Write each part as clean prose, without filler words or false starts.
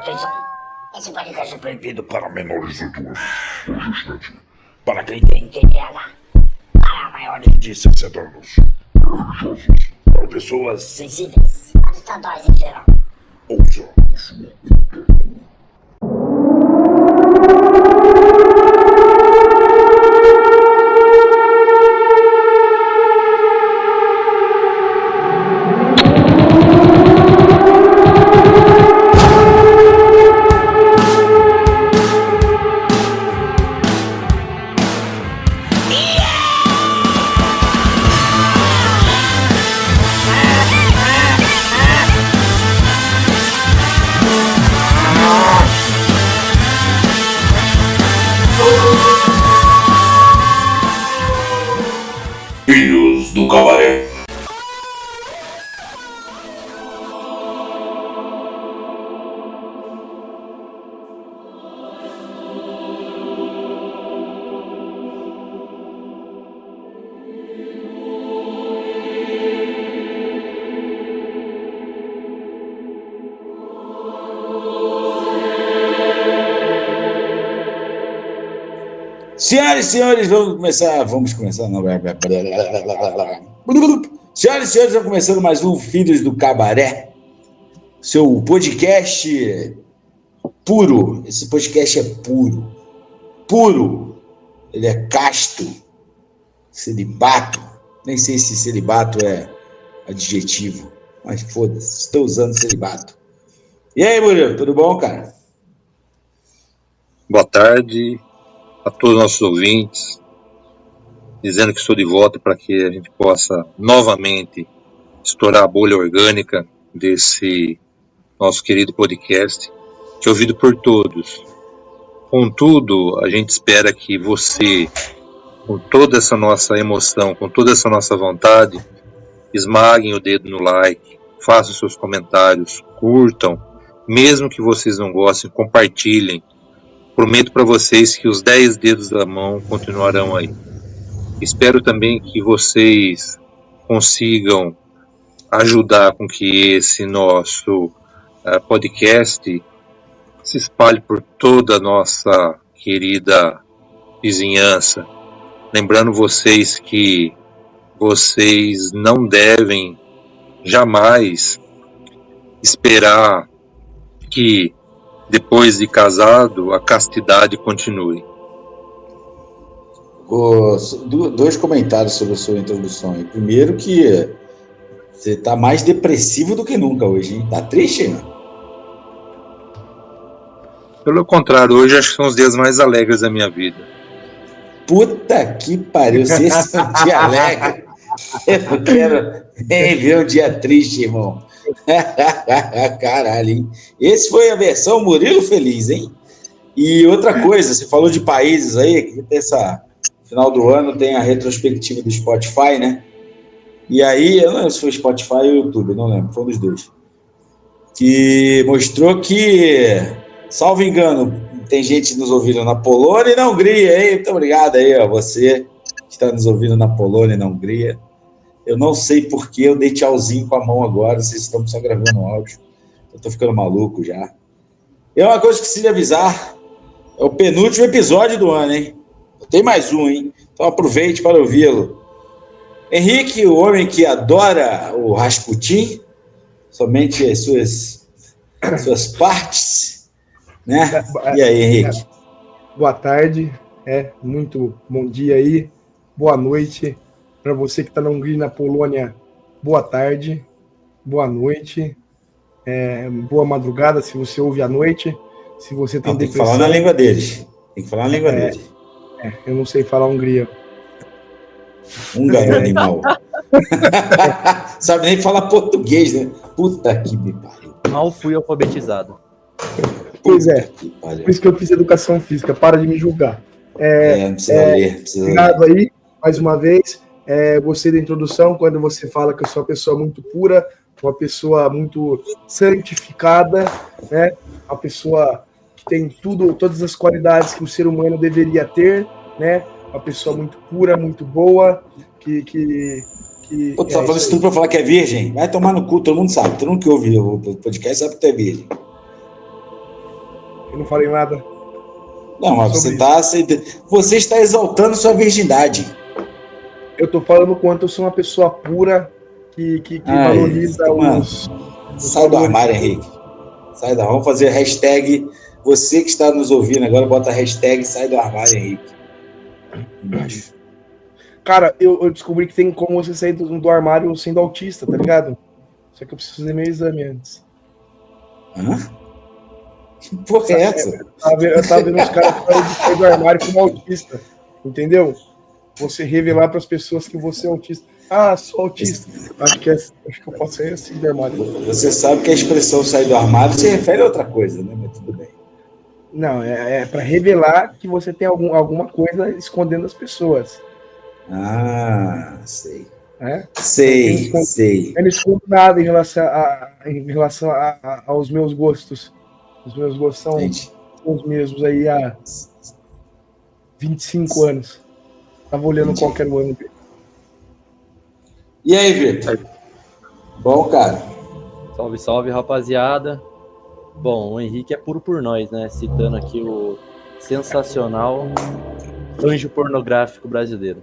Atenção, esse podcast é proibido para menores de 18 anos, para quem tem TDAH, para maiores de 60 anos, religiosos, para pessoas sensíveis, para ditadores em geral. Ouça a sua Filhos do Cabaré. Senhoras e senhores, vamos começar, não. Senhoras e senhores, vamos começando mais um Filhos do Cabaré, seu podcast puro. Esse podcast é puro, ele é casto, celibato, nem sei se celibato é adjetivo, mas foda-se, estou usando celibato. E aí, Murilo, tudo bom, cara? Boa tarde a todos os nossos ouvintes, dizendo que estou de volta para que a gente possa novamente estourar a bolha orgânica desse nosso querido podcast, que é ouvido por todos. Contudo, a gente espera que você, com toda essa nossa emoção, com toda essa nossa vontade, esmaguem o dedo no like, façam seus comentários, curtam, mesmo que vocês não gostem, compartilhem. Prometo para vocês que os 10 dedos da mão continuarão aí. Espero também que vocês consigam ajudar com que esse nosso podcast se espalhe por toda a nossa querida vizinhança. Lembrando vocês que vocês não devem jamais esperar que depois de casado, a castidade continue. Dois comentários sobre a sua introdução aí. Primeiro que você tá mais depressivo do que nunca hoje, hein? Tá triste, né? Pelo contrário, hoje acho que são os dias mais alegres da minha vida. Puta que pariu, se esse é um dia alegre, eu não quero nem ver um dia triste, irmão. Caralho, hein? Esse foi a versão Murilo Feliz, hein? E outra coisa, você falou de países aí, que tem final do ano tem a retrospectiva do Spotify, né? E aí, eu não lembro se foi Spotify ou YouTube, não lembro, foi um dos dois. Que mostrou que, salvo engano, tem gente nos ouvindo na Polônia e na Hungria, hein? Muito obrigado aí, ó, você que está nos ouvindo na Polônia e na Hungria. Eu não sei por que eu dei tchauzinho com a mão agora, vocês estão só gravando áudio. Eu tô ficando maluco já. E uma coisa que esqueci de avisar, é o penúltimo episódio do ano, hein? Tem mais um, hein? Então aproveite para ouvi-lo. Henrique, o homem que adora o Rasputin, somente as suas partes, né? E aí, Henrique? Boa tarde, muito bom dia aí, boa noite. Para você que está na Hungria e na Polônia, boa tarde, boa noite, boa madrugada, se você ouve à noite. Se você tem tem depressão... que falar na língua deles. Tem que falar na língua deles. Eu não sei falar húngaro. Húngaro, animal. Sabe nem falar português, né? Puta que me pariu. Mal fui alfabetizado. Pois é, por isso que eu fiz educação física, para de me julgar. Não precisa ler. Obrigado aí, mais uma vez. Gostei da introdução, quando você fala que eu sou uma pessoa muito pura, uma pessoa muito santificada, né? Uma pessoa que tem todas as qualidades que o ser humano deveria ter, né? Uma pessoa muito pura, muito boa, Pô, tu tá falando isso tudo pra falar que é virgem? Vai tomar no cu, todo mundo sabe. Todo mundo que ouve o podcast sabe que tu é virgem. Eu não falei nada. Não, mas você está exaltando sua virgindade. Eu tô falando o quanto eu sou uma pessoa pura que valoriza os Sai do armário, Henrique. Sai do armário. Vamos fazer hashtag. Você que está nos ouvindo agora, bota a hashtag sai do armário, Henrique. Embaixo. Cara, eu descobri que tem como você sair do armário sendo autista, tá ligado? Só que eu preciso fazer meu exame antes. Hã? Que porra é essa? Eu tava vendo os caras sair do armário como autista. Entendeu? Você revelar para as pessoas que você é autista. Ah, sou autista. Acho que eu posso sair assim do armário. Você sabe que a expressão sair do armário se refere a outra coisa, né? Mas tudo bem. Não, é para revelar que você tem alguma coisa escondendo as pessoas. Ah, sei. É? Sei. Eu não escondo nada em relação aos meus gostos. Os meus gostos são os mesmos aí há 25 anos. Tava olhando qualquer ano. E aí, Vitor? Bom, cara? Salve, salve, rapaziada. Bom, o Henrique é puro por nós, né? Citando aqui o sensacional anjo pornográfico brasileiro.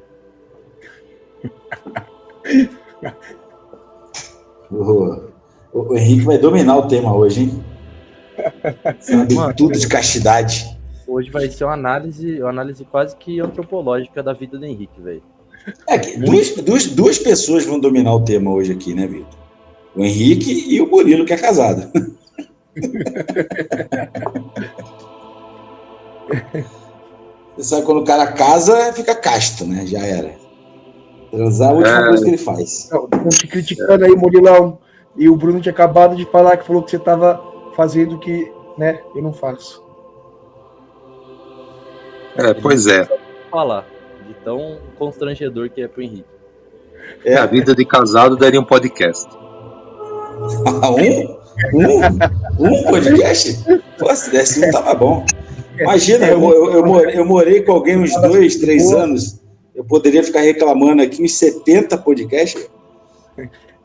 O Henrique vai dominar o tema hoje, hein? Sabe tudo de castidade. Hoje vai ser uma análise quase que antropológica da vida do Henrique, velho. Duas pessoas vão dominar o tema hoje aqui, né, Vitor? O Henrique e o Murilo, que é casado. Você sabe, quando o cara casa, fica casto, né? Já era. Transar é a última coisa que ele faz. Estão te criticando aí, Murilão. E o Bruno tinha acabado de falar que falou que você estava fazendo que, né, eu não faço. Pois é. Falar de tão constrangedor que é pro Henrique. A vida de casado daria um podcast. Um podcast? Pô, se desse um, tava bom. Imagina, eu morei com alguém uns 2, 3 anos. Eu poderia ficar reclamando aqui uns 70 podcasts.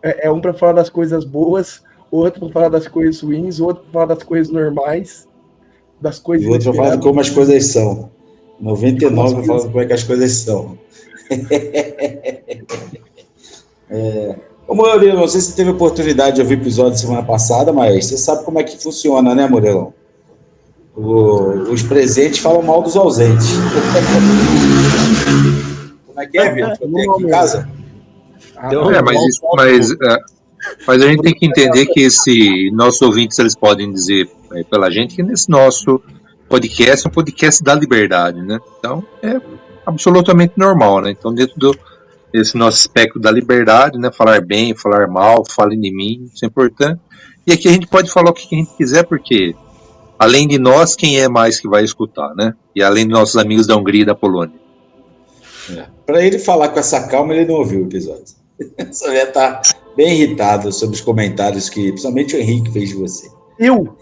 É um para falar das coisas boas, outro para falar das coisas ruins, outro para falar das coisas normais, das coisas. E outro para falar de como as coisas são. 99 para falar como é que as coisas são. Ô, Murilo, não sei se você teve oportunidade de ouvir o episódio semana passada, mas você sabe como é que funciona, né, Murilão? Os presentes falam mal dos ausentes. Como é que é, Vitor? Tem aqui em casa? Mas a gente tem que entender que nossos ouvintes, eles podem dizer pela gente que nesse nosso podcast é um podcast da liberdade, né? Então, é absolutamente normal, né? Então, dentro desse nosso espectro da liberdade, né? Falar bem, falar mal, falem de mim, isso é importante. E aqui a gente pode falar o que a gente quiser, porque além de nós, quem é mais que vai escutar, né? E além dos nossos amigos da Hungria e da Polônia. Para ele falar com essa calma, ele não ouviu o episódio. Só ia estar bem irritado sobre os comentários que, principalmente o Henrique, fez de você. Eu?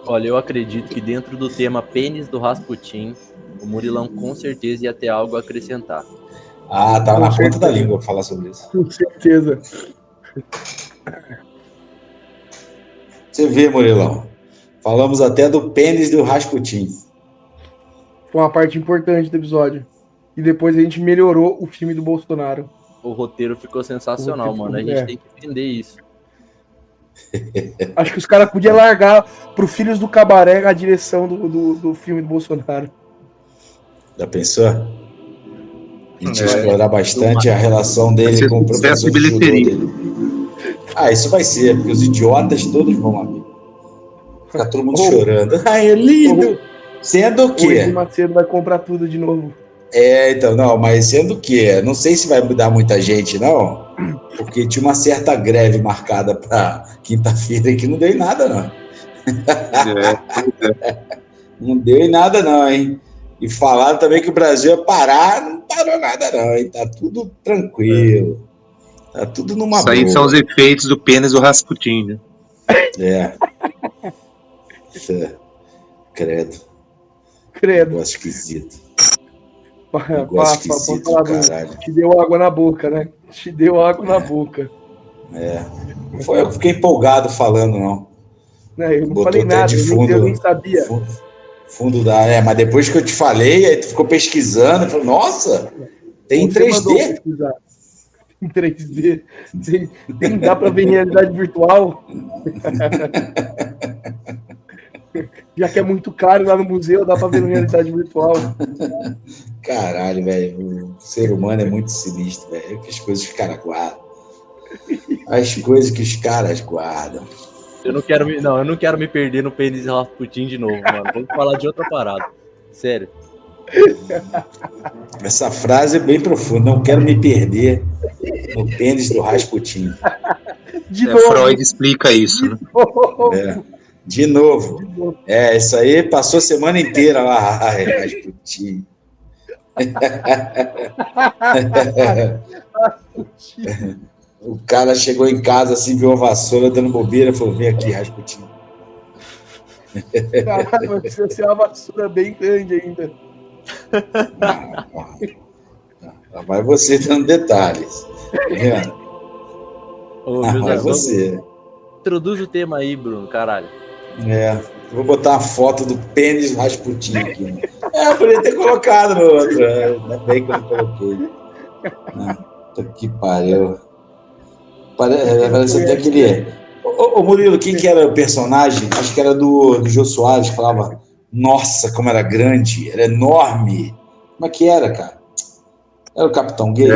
Olha, eu acredito que dentro do tema pênis do Rasputin, o Murilão com certeza ia ter algo a acrescentar. Ah, tá na ponta da língua falar sobre isso. Com certeza. Você vê, Murilão. Falamos até do pênis do Rasputin. Foi uma parte importante do episódio. E depois a gente melhorou o filme do Bolsonaro. O roteiro ficou sensacional, mano. A gente tem que entender isso. Acho que os caras podiam largar pro Filhos do Cabaré a direção do filme do Bolsonaro. Já pensou? A gente explorar bastante a relação dele com o professor de judô dele. Isso vai ser, porque os idiotas todos vão lá ver. Fica todo mundo chorando. Ai, é lindo! Sendo o quê? O Macedo vai comprar tudo de novo. Então, não, mas sendo o quê? Não sei se vai mudar muita gente, não. Porque tinha uma certa greve marcada para quinta-feira que não deu em nada, não. Não deu em nada, não, hein? E falaram também que o Brasil ia parar, não parou nada, não, hein? Tá tudo tranquilo. Tá tudo numa boa. Isso aí são os efeitos do pênis do Rasputin, né? Credo. Negócio esquisito. Negócio esquisito, caralho. Te deu água na boca, né? Te deu água na boca. Não foi eu que fiquei empolgado falando, não. Né? Eu não Botou falei até nada, de eu nem sabia. Fundo da. Mas depois que eu te falei, aí tu ficou pesquisando, falou, nossa, tem em Você mandou 3D? pesquisar em 3D. Dá para ver em realidade virtual. Já que é muito caro lá no museu, dá para ver em realidade virtual. Caralho, velho. O ser humano é muito sinistro, velho. Que as coisas que os caras guardam. As coisas que os caras guardam. Eu não quero me perder no pênis de Rasputin de novo, mano. Vamos falar de outra parada. Sério. Essa frase é bem profunda. Não quero me perder no pênis do Rasputin. De novo. Freud explica isso, né? De novo. Isso aí passou a semana inteira lá. Rasputin. O cara chegou em casa assim, viu uma vassoura dando bobeira, falou: vem aqui, Rasputin. Caralho, mas precisa ser uma vassoura bem grande ainda. Lá vai você dando detalhes. Tá vendo? Vai você. Introduz o tema aí, Bruno, caralho. Vou botar uma foto do pênis Rasputin aqui. Né? Eu poderia ter colocado no outro. Ainda bem que eu não coloquei. Puta que pariu. Parece até aquele. Ô Murilo, quem que era o personagem? Acho que era do Jô Soares, que falava: nossa, como era grande, era enorme. Como é que era, cara? Era o Capitão Gay?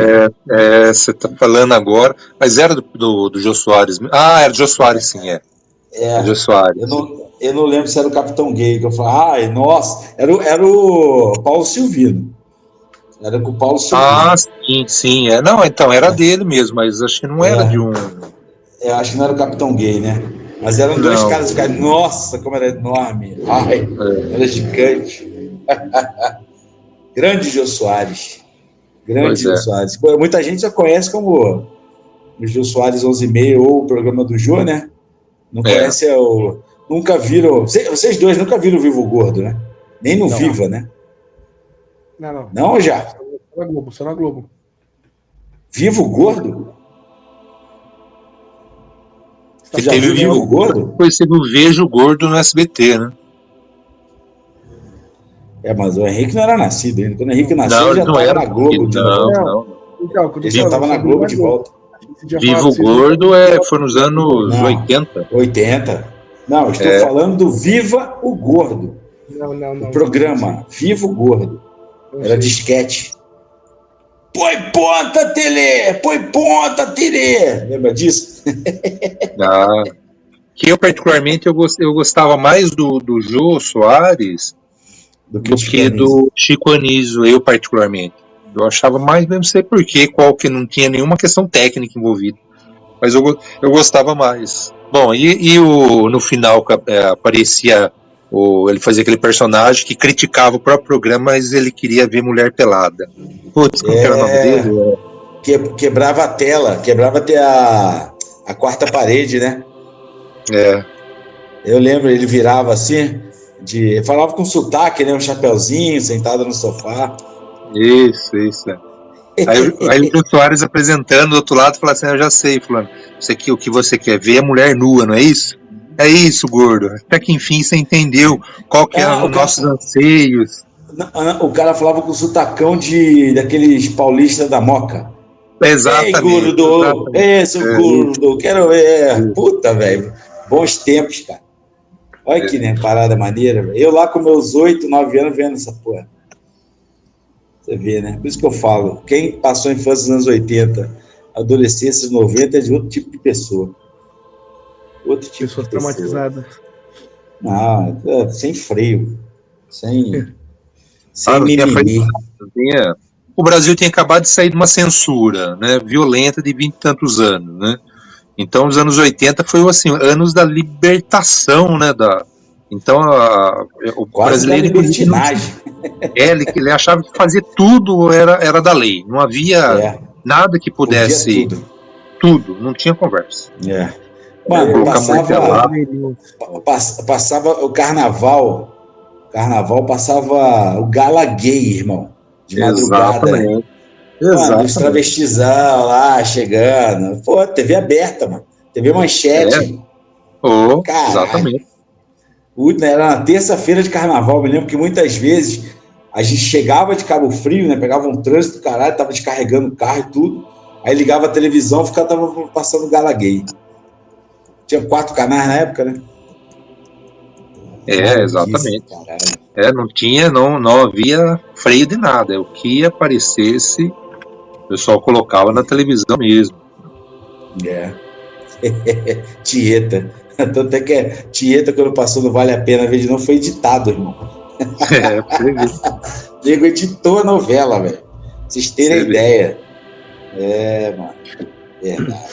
Você tá falando agora, mas era do Jô Soares. Ah, era do Jô Soares, sim, é. Jô Soares. Eu não lembro se era o Capitão Gay, que eu falava, nossa, era o Paulo Silvino. Era com o Paulo Silvino. Ah, sim. Não, então era dele mesmo, mas acho que não era de um. Eu acho que não era o Capitão Gay, né? Mas eram dois caras, nossa, como era enorme. Era gigante. Grande Jô Soares. Jô Soares. Pô, muita gente já conhece como o Jô Soares 11h30 ou o programa do Jô, né? Não conhece nunca viram. Vocês dois nunca viram o Vivo Gordo, né? Nem no Viva, né? Não. Não, já? Só na Globo. Vivo Gordo? Você já viu o Vivo Gordo? Foi ser do Vejo Gordo no SBT, né? Mas o Henrique não era nascido ainda. Quando o Henrique nasceu, ele já estava na Globo de volta. Então, ele já estava na Globo de volta. Vivo Gordo foi nos anos 80. 80. Não, eu estou falando do Viva o Gordo. Não. O programa Vivo Gordo. Era disquete. Põe ponta, Tele! Põe ponta, Tele! Lembra disso? Que eu, particularmente, eu gostava mais do Jô Soares do que do Chico Anísio, eu particularmente. Eu achava mais, não sei porquê, qual que não tinha nenhuma questão técnica envolvida. Mas eu gostava mais. Bom, no final aparecia, ele fazia aquele personagem que criticava o próprio programa, mas ele queria ver mulher pelada. Putz, como que era o nome dele? Quebrava a tela, quebrava até a quarta parede, né? Eu lembro, ele virava assim, falava com sotaque, né? Um chapeuzinho, sentado no sofá. Isso. Aí o Soares apresentando do outro lado, falava assim: eu já sei, fulano, o que você quer ver é mulher nua, não é isso? É isso, gordo. Até que enfim você entendeu qual que eram os nossos anseios. O cara falava com sotacão daqueles paulistas da Moca. Exatamente. Ei, gordo! Gordo! Quero ver! Puta, velho. Bons tempos, cara. Olha que parada maneira, velho. Eu lá com meus 8, 9 anos vendo essa porra. Você vê, né? Por isso que eu falo, quem passou a infância nos anos 80, adolescência nos 90 é de outro tipo de pessoa. Outro tipo pessoa de pessoa. traumatizada. Não, sem freio. Sem mimimi. O Brasil tinha acabado de sair de uma censura, né, violenta de 20 e tantos anos, né? Então, os anos 80 foi assim, anos da libertação, né, Então, o quase brasileiro ele achava que fazer tudo era da lei. Não havia nada que pudesse. Tudo, não tinha conversa. Mano, passava o carnaval. Passava o gala gay, irmão. De madrugada. Exatamente. Mano, os travestizão lá chegando. Pô, TV aberta, mano. TV Manchete. Exatamente. Era na terça-feira de carnaval, eu me lembro que muitas vezes a gente chegava de Cabo Frio, né? Pegava um trânsito do caralho, tava descarregando o carro e tudo. Aí ligava a televisão, tava passando Gala Gay. Tinha 4 canais na época, né? Exatamente. Não havia freio de nada. O que aparecesse, o pessoal colocava na televisão mesmo. Tieta. Tanto é que Tieta, quando passou no Vale a Pena ver de novo, foi editado, irmão. Pra você ver. Diego editou a novela, velho. Vocês terem ideia. Mano. Verdade.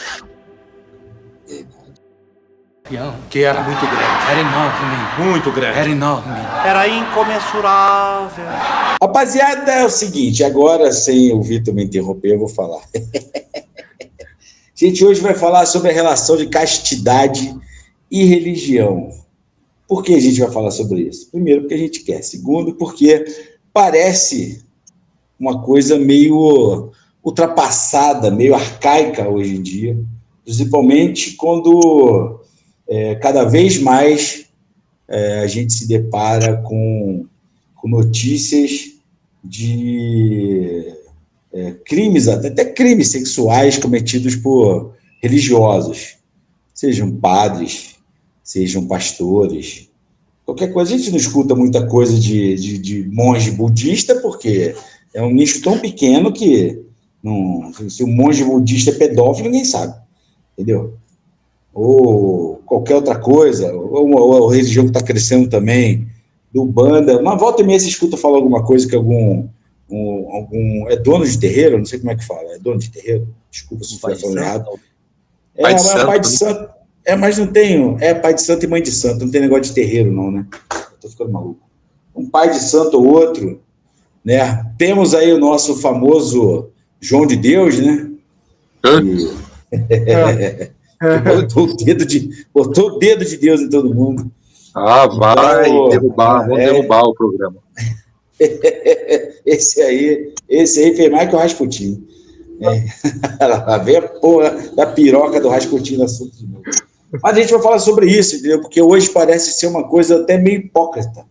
Que era muito grande. Era enorme. Muito grande. Era enorme. Era incomensurável. Rapaziada, é o seguinte, agora, sem o Vitor me interromper, eu vou falar. A gente hoje vai falar sobre a relação de castidade e religião. Por que a gente vai falar sobre isso? Primeiro, porque a gente quer. Segundo, porque parece uma coisa meio ultrapassada, meio arcaica hoje em dia, principalmente quando cada vez mais a gente se depara com notícias de crimes, até crimes sexuais cometidos por religiosos, sejam padres, sejam pastores, qualquer coisa. A gente não escuta muita coisa de monge budista, porque é um nicho tão pequeno que se um monge budista é pedófilo, ninguém sabe, entendeu? Ou qualquer outra coisa, ou a religião que está crescendo também, do banda. Uma volta e meia se escuta falar alguma coisa que algum é dono de terreiro, não sei como é que fala, é dono de terreiro? Desculpa se estiver falando errado. Pai de santo. Mas não tem. Pai de santo e mãe de santo, não tem negócio de terreiro, não, né? Eu tô ficando maluco. Um pai de santo ou outro, né? Temos aí o nosso famoso João de Deus, né? Botou o dedo de Deus em todo mundo. Vamos derrubar o programa. Esse aí fez mais que o Rasputin. Ela vê a porra da piroca do Rasputin no assunto de novo. Mas a gente vai falar sobre isso, entendeu? Porque hoje parece ser uma coisa até meio hipócrita,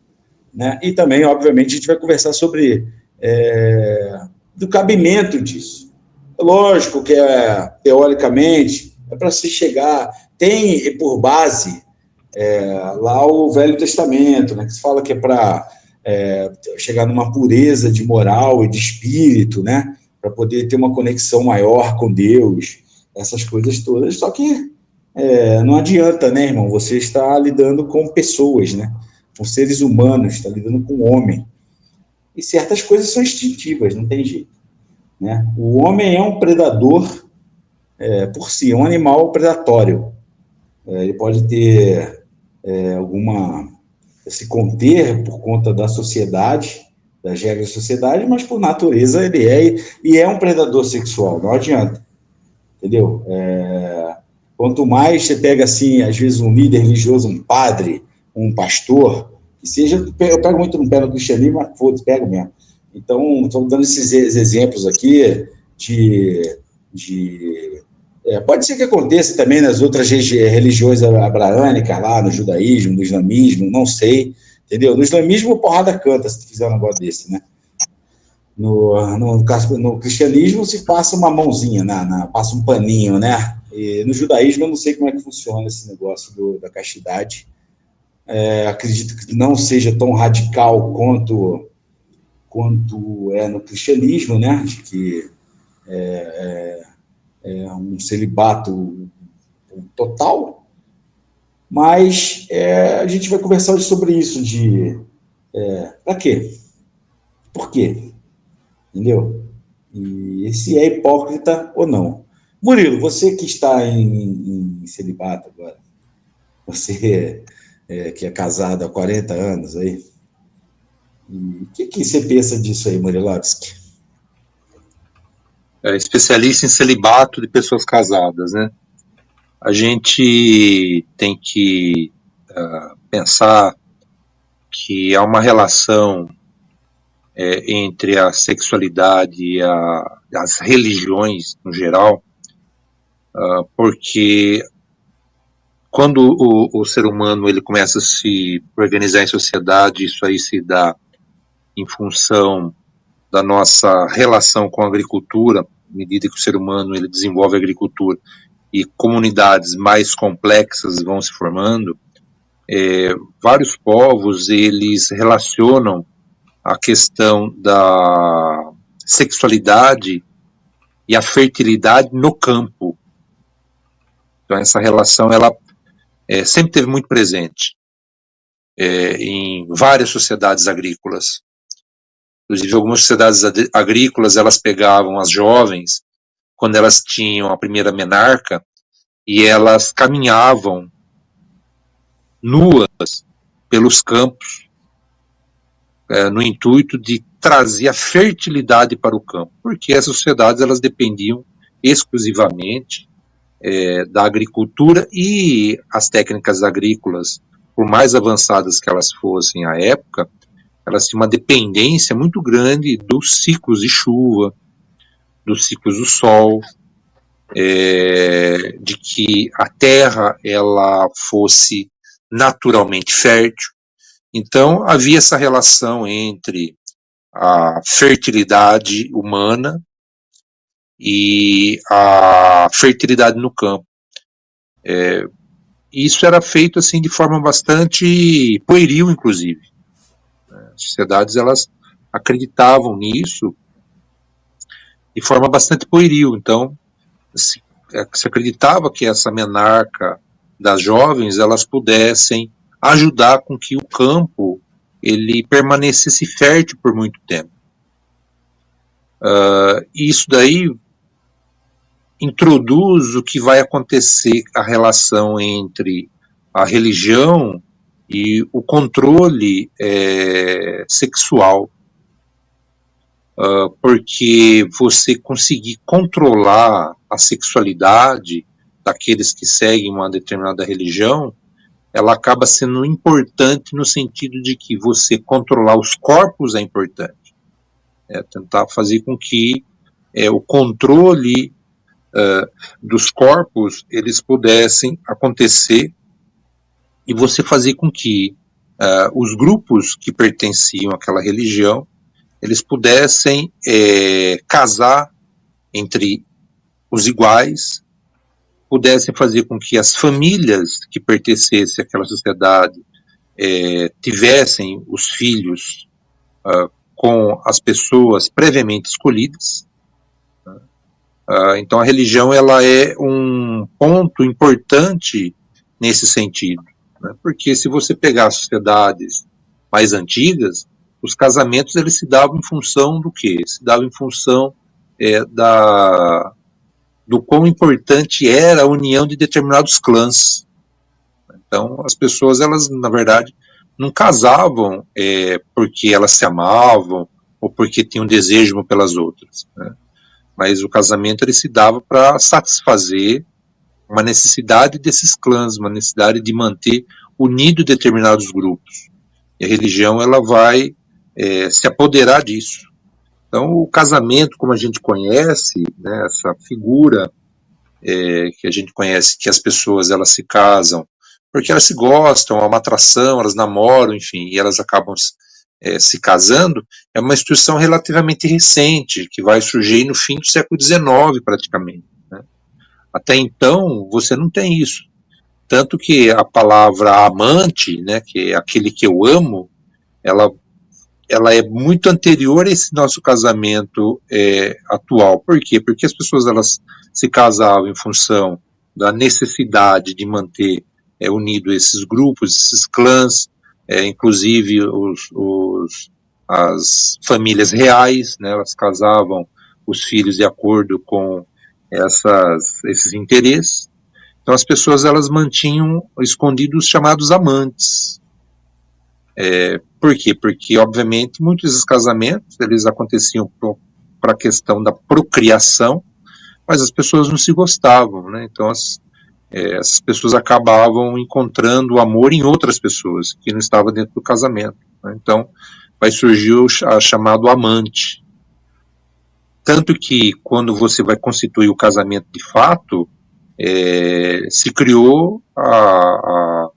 né? E também, obviamente, a gente vai conversar sobre do cabimento disso. Lógico que teoricamente é para se chegar, tem por base lá o Velho Testamento, né? Que se fala que é para chegar numa pureza de moral e de espírito, né? Para poder ter uma conexão maior com Deus, essas coisas todas. Só que não adianta, né, irmão? Você está lidando com pessoas, né? Com seres humanos, está lidando com homem. E certas coisas são instintivas, não tem jeito, né? O homem é um predador por si, é um animal predatório. Ele pode ter se conter por conta da sociedade, das regras da sociedade, mas por natureza ele é um predador sexual, não adianta, entendeu? Quanto mais você pega, assim, às vezes um líder religioso, um padre, um pastor, que seja, eu pego muito no pé do cristianismo, mas foda-se, pego mesmo. Então, estou dando esses exemplos aqui pode ser que aconteça também nas outras religiões abraânicas, lá no judaísmo, no islamismo, não sei, entendeu? No islamismo, porrada canta se tu fizer um negócio desse, né? No cristianismo se passa uma mãozinha, passa um paninho, né? E no judaísmo eu não sei como é que funciona esse negócio da castidade. Acredito que não seja tão radical quanto é no cristianismo, né? De que um celibato total, mas a gente vai conversar sobre isso, para quê? Por quê? Entendeu? E se é hipócrita ou não. Murilo, você que está em celibato agora, você que é casado há 40 anos aí, o que você pensa disso aí, Murilovski? Especialista em celibato de pessoas casadas, né? A gente tem que pensar que há uma relação entre a sexualidade e as religiões no geral, porque quando o ser humano ele começa a se organizar em sociedade, isso aí se dá em função da nossa relação com a agricultura, à medida que o ser humano ele desenvolve a agricultura e comunidades mais complexas vão se formando, vários povos eles relacionam a questão da sexualidade e a fertilidade no campo. Então essa relação ela sempre teve muito presente em várias sociedades agrícolas. Inclusive algumas sociedades agrícolas elas pegavam as jovens quando elas tinham a primeira menarca e elas caminhavam nuas pelos campos no intuito de trazer a fertilidade para o campo, porque as sociedades elas dependiam exclusivamente da agricultura, e as técnicas agrícolas, por mais avançadas que elas fossem à época, elas tinham uma dependência muito grande dos ciclos de chuva, dos ciclos do sol, de que a terra ela fosse naturalmente fértil. Então havia essa relação entre a fertilidade humana e a fertilidade no campo. Isso era feito assim de forma bastante pueril, inclusive. As sociedades elas acreditavam nisso de forma bastante pueril. Então se acreditava que essa menarca das jovens elas pudessem ajudar com que o campo ele permanecesse fértil por muito tempo. Isso daí introduz o que vai acontecer, a relação entre a religião e o controle sexual, porque você conseguir controlar a sexualidade daqueles que seguem uma determinada religião, ela acaba sendo importante no sentido de que você controlar os corpos é importante. Tentar fazer com que o controle dos corpos eles pudessem acontecer e você fazer com que os grupos que pertenciam àquela religião eles pudessem casar entre os iguais, pudessem fazer com que as famílias que pertencessem àquela sociedade tivessem os filhos com as pessoas previamente escolhidas. Então a religião ela é um ponto importante nesse sentido, né? Porque se você pegar as sociedades mais antigas, os casamentos eles se davam em função do quê? Se davam em função do quão importante era a união de determinados clãs. Então as pessoas elas na verdade não casavam porque elas se amavam ou porque tinham desejo pelas outras, né? Mas o casamento ele se dava para satisfazer uma necessidade desses clãs, uma necessidade de manter unido determinados grupos. E a religião ela vai se apoderar disso. Então o casamento, como a gente conhece, né, essa figura que a gente conhece, que as pessoas elas se casam porque elas se gostam, há uma atração, elas namoram, enfim, e elas acabam se casando, é uma instituição relativamente recente, que vai surgir no fim do século XIX, praticamente, né? Até então, você não tem isso. Tanto que a palavra amante, né, que é aquele que eu amo, ela é muito anterior a esse nosso casamento atual. Por quê? Porque as pessoas elas se casavam em função da necessidade de manter unido esses grupos, esses clãs, inclusive as famílias reais, né, elas casavam os filhos de acordo com esses interesses. Então as pessoas elas mantinham escondidos os chamados amantes. Por quê? Porque obviamente muitos desses casamentos eles aconteciam para a questão da procriação, mas as pessoas não se gostavam, né? Então essas pessoas acabavam encontrando o amor em outras pessoas que não estavam dentro do casamento, né? Então vai surgir o chamado amante. Tanto que quando você vai constituir o casamento de fato, se criou a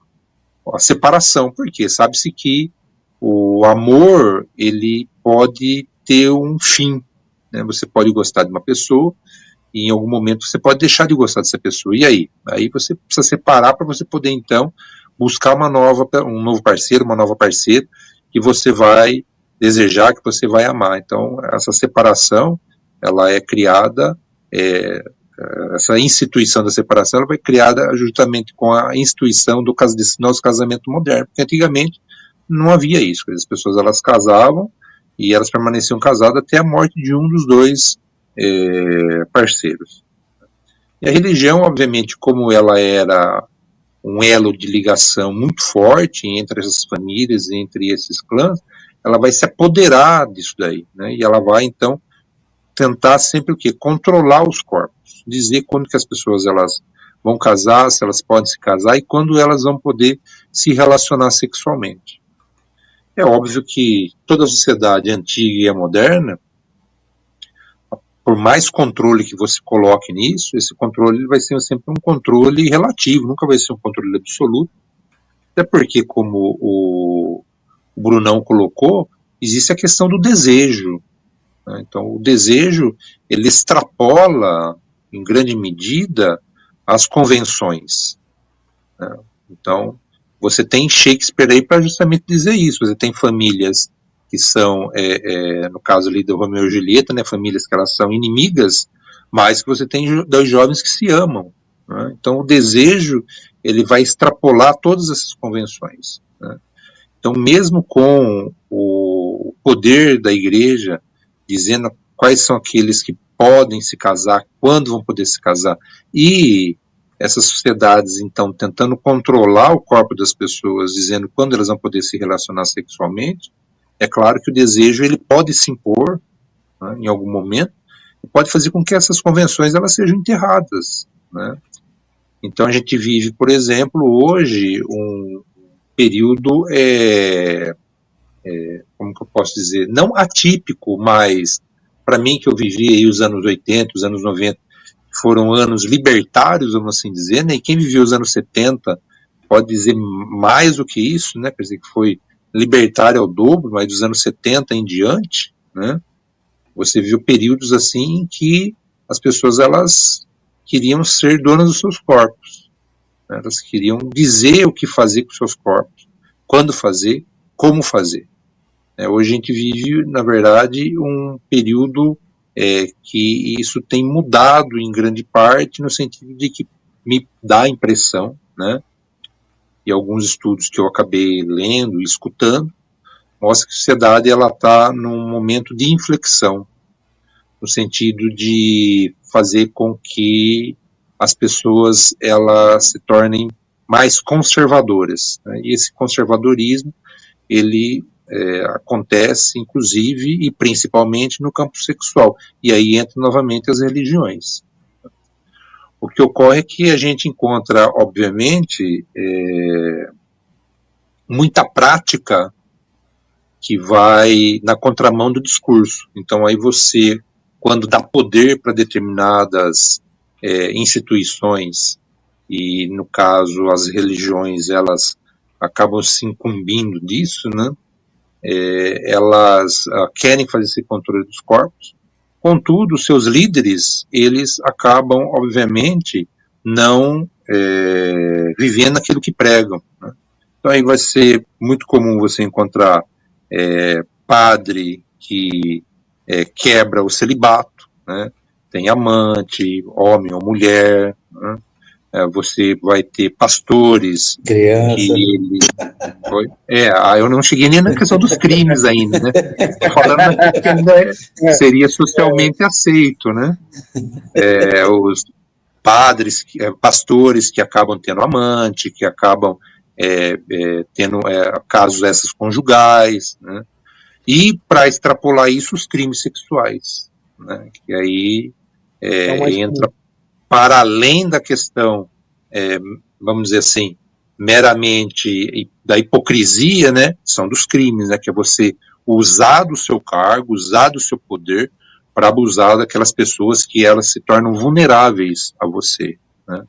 separação, porque sabe-se que o amor, ele pode ter um fim, né? Você pode gostar de uma pessoa e em algum momento você pode deixar de gostar dessa pessoa, e aí? Aí você precisa separar para você poder, então, buscar um novo parceiro, uma nova parceira, que você vai desejar, que você vai amar. Então, essa separação, ela é criada, essa instituição da separação, ela foi criada justamente com a instituição desse nosso casamento moderno, porque antigamente não havia isso, as pessoas elas casavam e elas permaneciam casadas até a morte de um dos dois parceiros. E a religião, obviamente, como ela era um elo de ligação muito forte entre essas famílias, entre esses clãs, ela vai se apoderar disso daí, né? E ela vai, então, tentar sempre o quê? Controlar os corpos, dizer quando que as pessoas elas vão casar, se elas podem se casar e quando elas vão poder se relacionar sexualmente. É óbvio que toda a sociedade antiga e a moderna, por mais controle que você coloque nisso, esse controle vai ser sempre um controle relativo, nunca vai ser um controle absoluto, até porque, como o Brunão colocou, existe a questão do desejo, né? Então, o desejo, ele extrapola, em grande medida, as convenções, né? Então, você tem Shakespeare aí para justamente dizer isso, você tem famílias que são, no caso ali do Romeu e Julieta, né, famílias que elas são inimigas, mas que você tem dois jovens que se amam, né? Então o desejo, ele vai extrapolar todas essas convenções, né? Então mesmo com o poder da igreja, dizendo quais são aqueles que podem se casar, quando vão poder se casar, e essas sociedades, então, tentando controlar o corpo das pessoas, dizendo quando elas vão poder se relacionar sexualmente, é claro que o desejo ele pode se impor, né, em algum momento, e pode fazer com que essas convenções elas sejam enterradas, né? Então a gente vive, por exemplo, hoje um período, como que eu posso dizer, não atípico, mas para mim que eu vivi aí os anos 80, os anos 90, foram anos libertários, vamos assim dizer, né? E quem viveu os anos 70 pode dizer mais do que isso, né? Quer dizer que foi libertário ao dobro, mas dos anos 70 em diante, né? Você viu períodos assim em que as pessoas elas queriam ser donas dos seus corpos, né? Elas queriam dizer o que fazer com seus corpos, quando fazer, como fazer. Hoje a gente vive, na verdade, um período que isso tem mudado em grande parte, no sentido de que me dá a impressão, né, e alguns estudos que eu acabei lendo e escutando, mostra que a sociedade está num momento de inflexão, no sentido de fazer com que as pessoas elas se tornem mais conservadoras, né, e esse conservadorismo, ele acontece, inclusive, e principalmente no campo sexual. E aí entram novamente as religiões. O que ocorre é que a gente encontra, obviamente, muita prática que vai na contramão do discurso. Então, aí você, quando dá poder para determinadas instituições, e, no caso, as religiões, elas acabam se incumbindo disso, né? Elas querem fazer esse controle dos corpos, contudo, seus líderes, eles acabam, obviamente, não vivendo aquilo que pregam, né? Então aí vai ser muito comum você encontrar padre que quebra o celibato, né? Tem amante, homem ou mulher, né? Você vai ter pastores criança. Eu não cheguei nem na questão dos crimes ainda, né? Estou falando que ainda seria socialmente aceito, né? Os padres, pastores que acabam tendo amante, que acabam tendo casos essas conjugais, né? E para extrapolar isso, os crimes sexuais, né? Que aí entra para além da questão, vamos dizer assim, meramente da hipocrisia, né, são dos crimes, né, que é você usar do seu cargo, usar do seu poder para abusar daquelas pessoas que elas se tornam vulneráveis a você, né?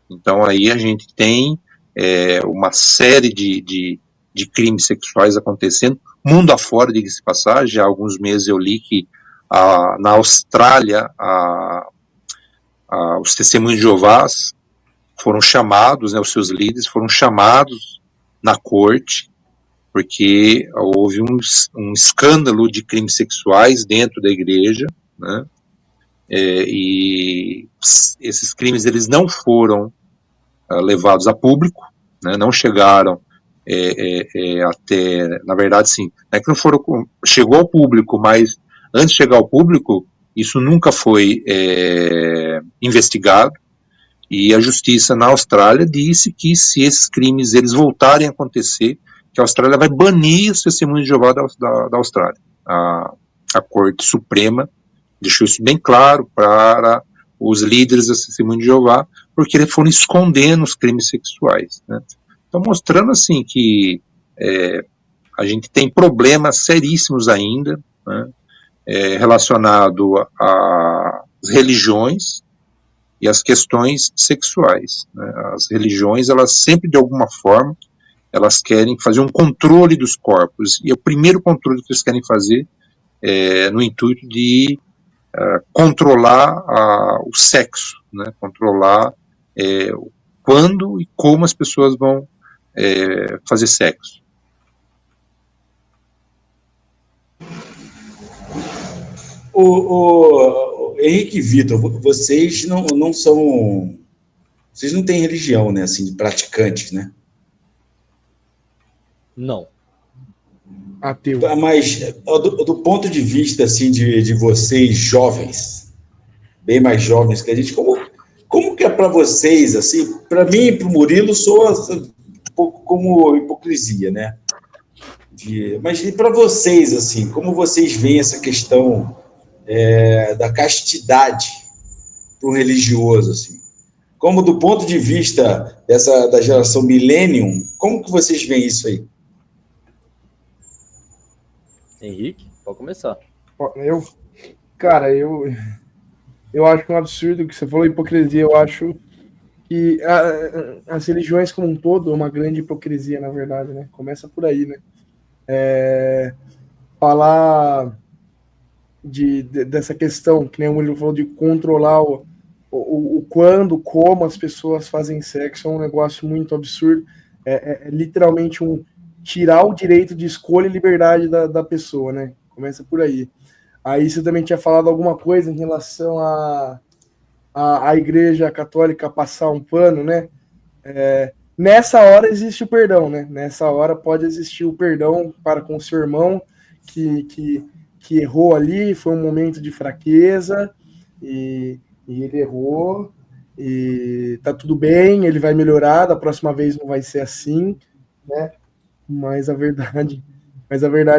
Então aí a gente tem uma série de crimes sexuais acontecendo, mundo afora, diga-se de passagem. Há alguns meses eu li que na Austrália os testemunhos de Jeová foram chamados, né, os seus líderes foram chamados na corte, porque houve um escândalo de crimes sexuais dentro da igreja, né, e esses crimes eles não foram levados a público, né, não chegaram até, na verdade, sim, não é que não foram, chegou ao público, mas antes de chegar ao público, isso nunca foi investigado, e a justiça na Austrália disse que se esses crimes eles voltarem a acontecer, que a Austrália vai banir os testemunhos de Jeová da Austrália. A Corte Suprema deixou isso bem claro para os líderes do testemunho de Jeová, porque eles foram escondendo os crimes sexuais, né? Então, mostrando assim que a gente tem problemas seríssimos ainda, né, relacionado às religiões e às questões sexuais, né? As religiões, elas sempre, de alguma forma, elas querem fazer um controle dos corpos, e o primeiro controle que eles querem fazer no intuito de controlar o sexo, né? Controlar quando e como as pessoas vão fazer sexo. O Henrique e Vitor, vocês não são... Vocês não têm religião, né? Assim, de praticantes, né? Não. Ateu. Mas, do ponto de vista, assim, de vocês jovens, bem mais jovens que a gente, como que é para vocês, assim? Para mim e para o Murilo, soa um pouco como hipocrisia, né? Mas e para vocês, assim, como vocês veem essa questão da castidade para o religioso, assim? Como do ponto de vista da geração millennium, como que vocês veem isso aí? Henrique, pode começar. Cara, eu acho que é um absurdo o que você falou, hipocrisia. Eu acho que as religiões como um todo é uma grande hipocrisia, na verdade, né? Começa por aí, né? Falar dessa questão, que nem o Murilo falou, de controlar o quando, como as pessoas fazem sexo, é um negócio muito absurdo. É literalmente tirar o direito de escolha e liberdade da pessoa, né? Começa por aí. Aí você também tinha falado alguma coisa em relação à Igreja Católica passar um pano, né? Nessa hora existe o perdão, né? Nessa hora pode existir o perdão para com o seu irmão que errou ali, foi um momento de fraqueza e ele errou e tá tudo bem, ele vai melhorar, da próxima vez não vai ser assim, né? Mas a verdade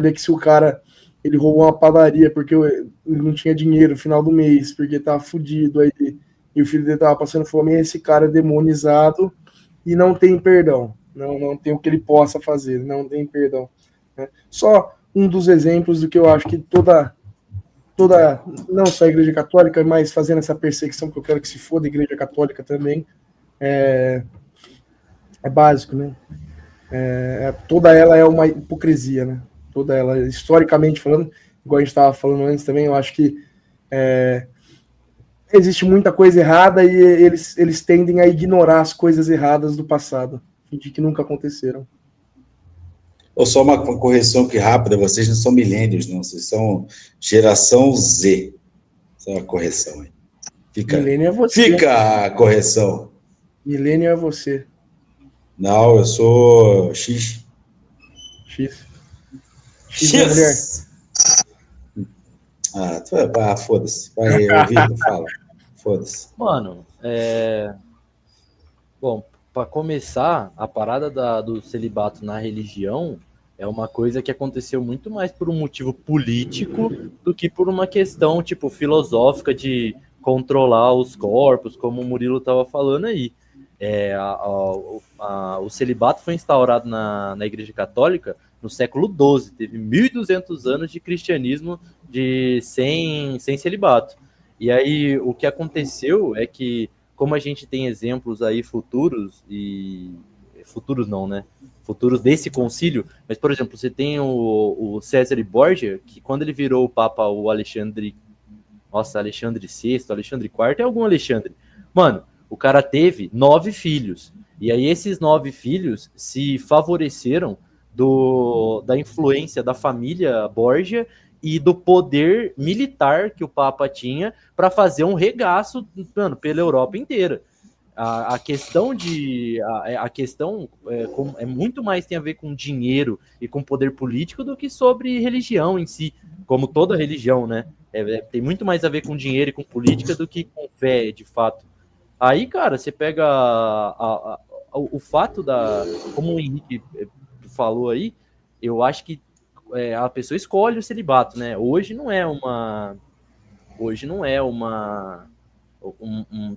é que se o cara ele roubou uma padaria porque ele não tinha dinheiro no final do mês, porque tava fudido aí, e o filho dele tava passando fome, esse cara é demonizado e não tem perdão, não tem o que ele possa fazer, não tem perdão, né? Só um dos exemplos do que eu acho que toda não só a Igreja Católica, mas fazendo essa perseguição que eu quero que se foda a Igreja Católica também, é básico, né? Toda ela é uma hipocrisia, né? Toda ela, historicamente falando, igual a gente estava falando antes também, eu acho que existe muita coisa errada e eles tendem a ignorar as coisas erradas do passado, de que nunca aconteceram. Ou só uma correção aqui rápida, vocês não são milênios, não, vocês são geração Z. Só uma correção aí. Milênio é você. Fica a correção. Milênio é você. Não, eu sou X. X é mulher. Foda-se. Vai, Vitor, fala. Foda-se. Mano, bom, para começar, a parada do celibato na religião é uma coisa que aconteceu muito mais por um motivo político do que por uma questão, tipo, filosófica de controlar os corpos, como o Murilo estava falando aí. O celibato foi instaurado na Igreja Católica no século XII, teve 1.200 anos de cristianismo sem celibato. E aí o que aconteceu é que como a gente tem exemplos aí futuros, e futuros não, né? Futuros desse concílio, mas, por exemplo, você tem o César Borgia, que quando ele virou o Papa, o Alexandre VI, Alexandre IV, é algum Alexandre. Mano, o cara teve 9 filhos, e aí esses 9 filhos se favoreceram da influência da família Borgia e do poder militar que o Papa tinha para fazer um regaço, mano, pela Europa inteira. A questão é muito mais tem a ver com dinheiro e com poder político do que sobre religião em si, como toda religião, né? Tem muito mais a ver com dinheiro e com política do que com fé, de fato. Aí, cara, você pega o fato como o Henrique falou aí, eu acho que a pessoa escolhe o celibato, né? Hoje não é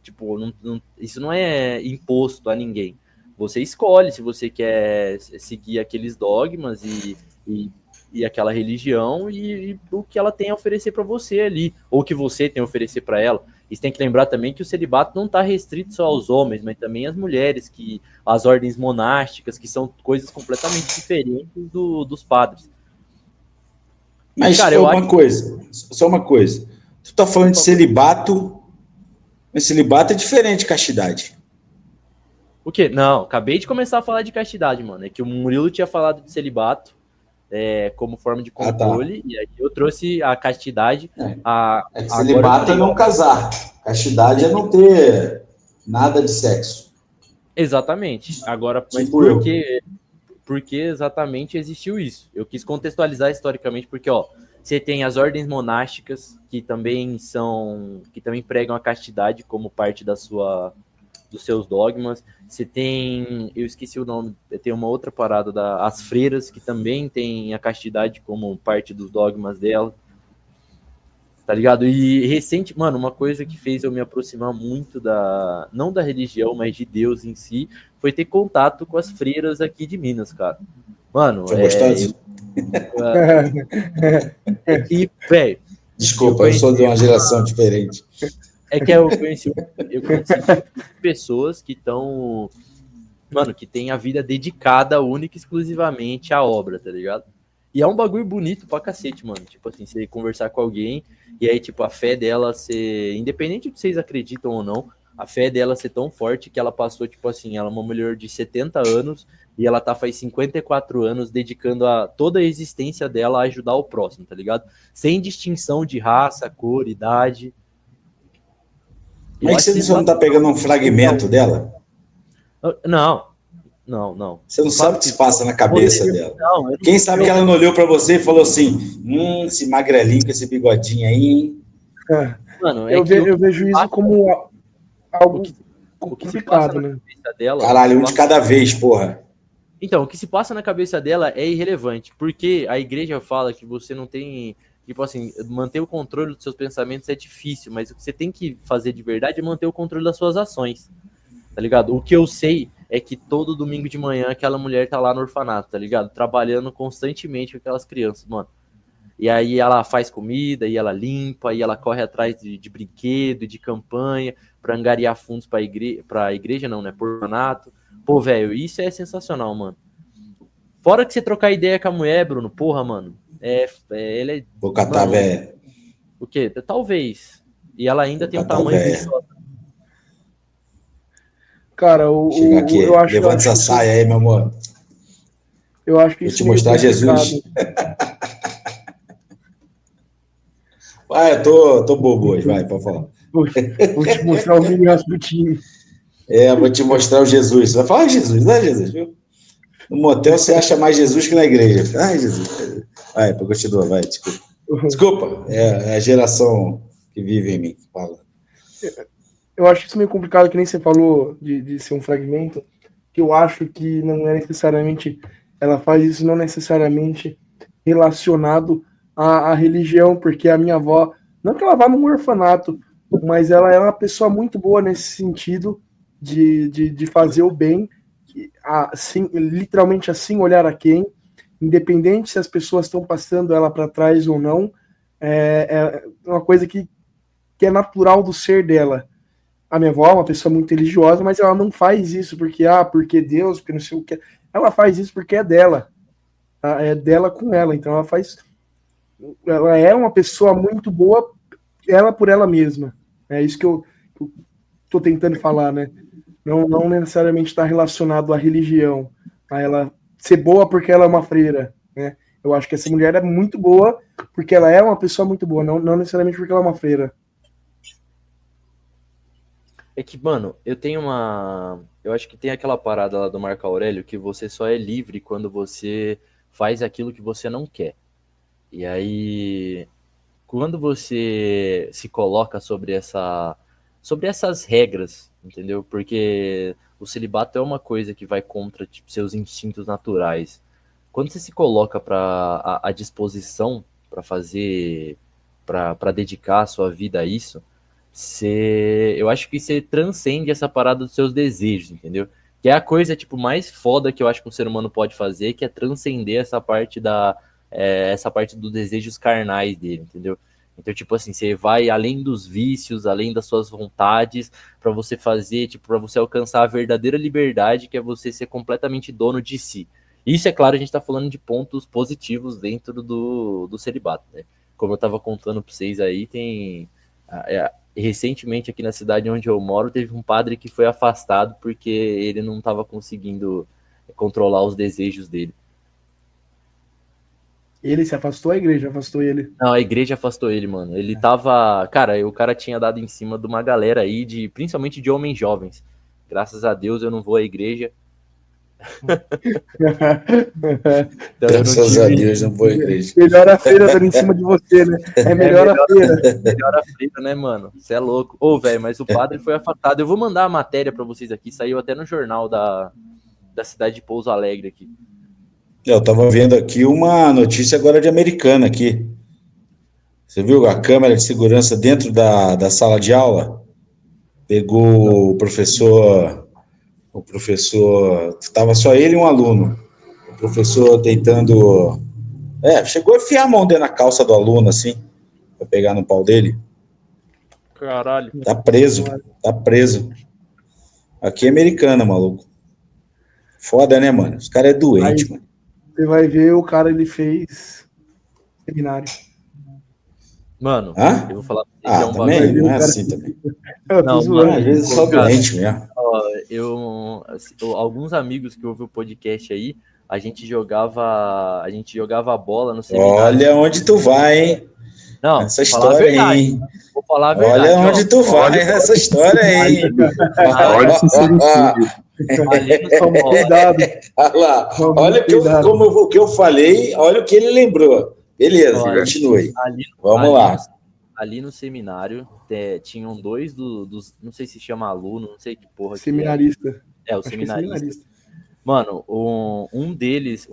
tipo, isso não é imposto a ninguém. Você escolhe se você quer seguir aqueles dogmas e aquela religião e o que ela tem a oferecer para você ali, ou que você tem a oferecer para ela. E você tem que lembrar também que o celibato não está restrito só aos homens, mas também às mulheres, as ordens monásticas, que são coisas completamente diferentes dos padres. Mas, cara, só uma coisa. Tu tá falando de celibato, mas celibato é diferente de castidade. O quê? Não, acabei de começar a falar de castidade, mano. É que o Murilo tinha falado de celibato como forma de controle, e aí eu trouxe a castidade. Celibato é não casar. Castidade é não ter nada de sexo. Exatamente. Agora, mas por que exatamente existiu isso? Eu quis contextualizar historicamente, porque, você tem as ordens monásticas, que também pregam a castidade como parte dos seus dogmas. Você tem, eu esqueci o nome, tem uma outra parada, as freiras, que também tem a castidade como parte dos dogmas dela, tá ligado? E mano, uma coisa que fez eu me aproximar muito não da religião, mas de Deus em si, foi ter contato com as freiras aqui de Minas, cara. Mano, foi gostoso? Velho, desculpa, eu sou de uma geração diferente. É que eu conheci pessoas que estão, mano, que tem a vida dedicada única e exclusivamente à obra, tá ligado? E é um bagulho bonito pra cacete, mano. Tipo assim, você conversar com alguém e aí, tipo, a fé dela ser, independente de vocês acreditam ou não, a fé dela ser tão forte que ela passou, tipo assim, ela é uma mulher de 70 anos e ela tá faz 54 anos dedicando toda a existência dela a ajudar o próximo, tá ligado? Sem distinção de raça, cor, idade. Mas você não tá pegando um fragmento dela? Não. Você não sabe o que se passa na cabeça dela. Quem sabe que ela não olhou pra você e falou assim, esse magrelinho com esse bigodinho aí, hein? Mano, eu vejo isso como algo complicado, né? Caralho, um de cada vez, porra. Então, o que se passa na cabeça dela é irrelevante, porque a igreja fala que você não tem, tipo assim, manter o controle dos seus pensamentos é difícil, mas o que você tem que fazer de verdade é manter o controle das suas ações, tá ligado? O que eu sei é que todo domingo de manhã aquela mulher tá lá no orfanato, tá ligado? Trabalhando constantemente com aquelas crianças, mano. E aí ela faz comida, e ela limpa, e ela corre atrás de brinquedo, de campanha, pra angariar fundos pra igreja não, né? Por orfanato. Pô, velho, isso é sensacional, mano. Fora que você trocar ideia com a mulher, Bruno, porra, mano. Ele é... Vou catar, velho. O quê? Talvez. E ela ainda tem um tamanho de... Cara, chega aqui, eu acho, levanta essa saia aí, meu amor. Eu acho que vou te mostrar Jesus. Vai, eu tô bobo hoje, vai, pode falar. Vou te mostrar o mini Rasputin. Vou te mostrar o Jesus. Você vai falar, Jesus, não é Jesus, viu? No motel você acha mais Jesus que na igreja. Ai, Jesus. Vai, continua, vai, desculpa. Desculpa, é a geração que vive em mim. Fala. Eu acho isso meio complicado, que nem você falou de ser um fragmento, que eu acho que não é necessariamente, ela faz isso não necessariamente relacionado à religião, porque a minha avó, não que ela vá num orfanato, mas ela é uma pessoa muito boa nesse sentido de fazer o bem, assim, literalmente assim olhar a quem, independente se as pessoas estão passando ela para trás ou não, é uma coisa que é natural do ser dela. A minha avó é uma pessoa muito religiosa, mas ela não faz isso porque Deus, porque não sei o que. Ela faz isso porque é dela. Tá? É dela com ela. Então ela é uma pessoa muito boa, ela por ela mesma. É isso que eu tô tentando falar, né? Não necessariamente está relacionado à religião, a ela ser boa porque ela é uma freira, né? Eu acho que essa mulher é muito boa porque ela é uma pessoa muito boa, não necessariamente porque ela é uma freira. É que, mano, eu acho que tem aquela parada lá do Marco Aurélio que você só é livre quando você faz aquilo que você não quer. E aí, quando você se coloca sobre essas regras, entendeu? Porque o celibato é uma coisa que vai contra, tipo, seus instintos naturais. Quando você se coloca à disposição para fazer, para dedicar a sua vida a isso, eu acho que você transcende essa parada dos seus desejos, entendeu? Que é a coisa, tipo, mais foda que eu acho que um ser humano pode fazer, que é transcender essa parte dos desejos carnais dele, entendeu? Então, tipo assim, você vai além dos vícios, além das suas vontades, para você fazer, tipo, para você alcançar a verdadeira liberdade, que é você ser completamente dono de si. Isso, é claro, a gente tá falando de pontos positivos dentro do celibato, né? Como eu tava contando pra vocês aí, recentemente aqui na cidade onde eu moro, teve um padre que foi afastado porque ele não tava conseguindo controlar os desejos dele. Ele se afastou, a igreja afastou ele. Não, a igreja afastou ele, mano. Ele tava. Cara, o cara tinha dado em cima de uma galera aí, principalmente de homens jovens. Graças a Deus eu não vou à igreja. Então, Graças a Deus, não vou à igreja. Melhor a feira dando em cima de você, né? É melhor a feira. Melhor a feira, né, mano? Você é louco. Ô, velho, mas o padre foi afastado. Eu vou mandar a matéria pra vocês aqui. Saiu até no jornal da cidade de Pouso Alegre aqui. Eu tava vendo aqui uma notícia agora de Americana aqui. Você viu a câmera de segurança dentro da sala de aula? Pegou o professor, estava só ele e um aluno. O professor tentando, chegou a enfiar a mão dentro da calça do aluno, assim, para pegar no pau dele. Caralho. Tá preso. Aqui é Americana, maluco. Foda, né, mano? Os caras é doente, mano. Você vai ver, o cara, ele fez seminário. Mano, Hã? eu vou falar pra você que é um também, bagulho. Não é assim também. Não, mano, às vezes só doente mesmo. Alguns amigos que ouvem o podcast aí, a gente jogava bola no seminário. Olha onde tu vai, hein? Não, essa história aí, hein? Vou falar a verdade. Olha onde tu vai nessa história aí, hein? Olha esse sincericídio. Olha o que eu falei, olha o que ele lembrou. Beleza, continue. Vamos lá. Ali no seminário, tinham dois dos. Não sei se chama aluno, não sei que porra. Seminarista. O seminarista. Mano, um deles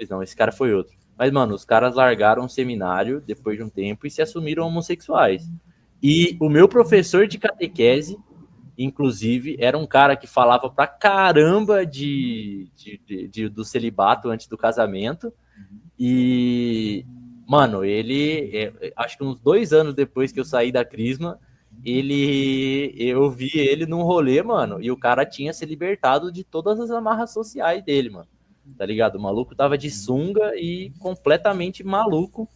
não, esse cara foi outro. Mas, mano, os caras largaram o seminário depois de um tempo e se assumiram homossexuais. E o meu professor de catequese, inclusive, era um cara que falava pra caramba do celibato antes do casamento. E, mano, acho que uns 2 anos depois que eu saí da Crisma, eu vi ele num rolê, mano, e o cara tinha se libertado de todas as amarras sociais dele, mano. Tá ligado? O maluco tava de sunga e completamente maluco.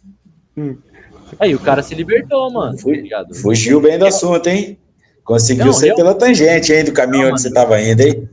Aí o cara se libertou, mano. Tá ligado? Fugiu bem do assunto, hein? Conseguiu sair pela tangente, hein? Do caminho onde você tava indo, hein?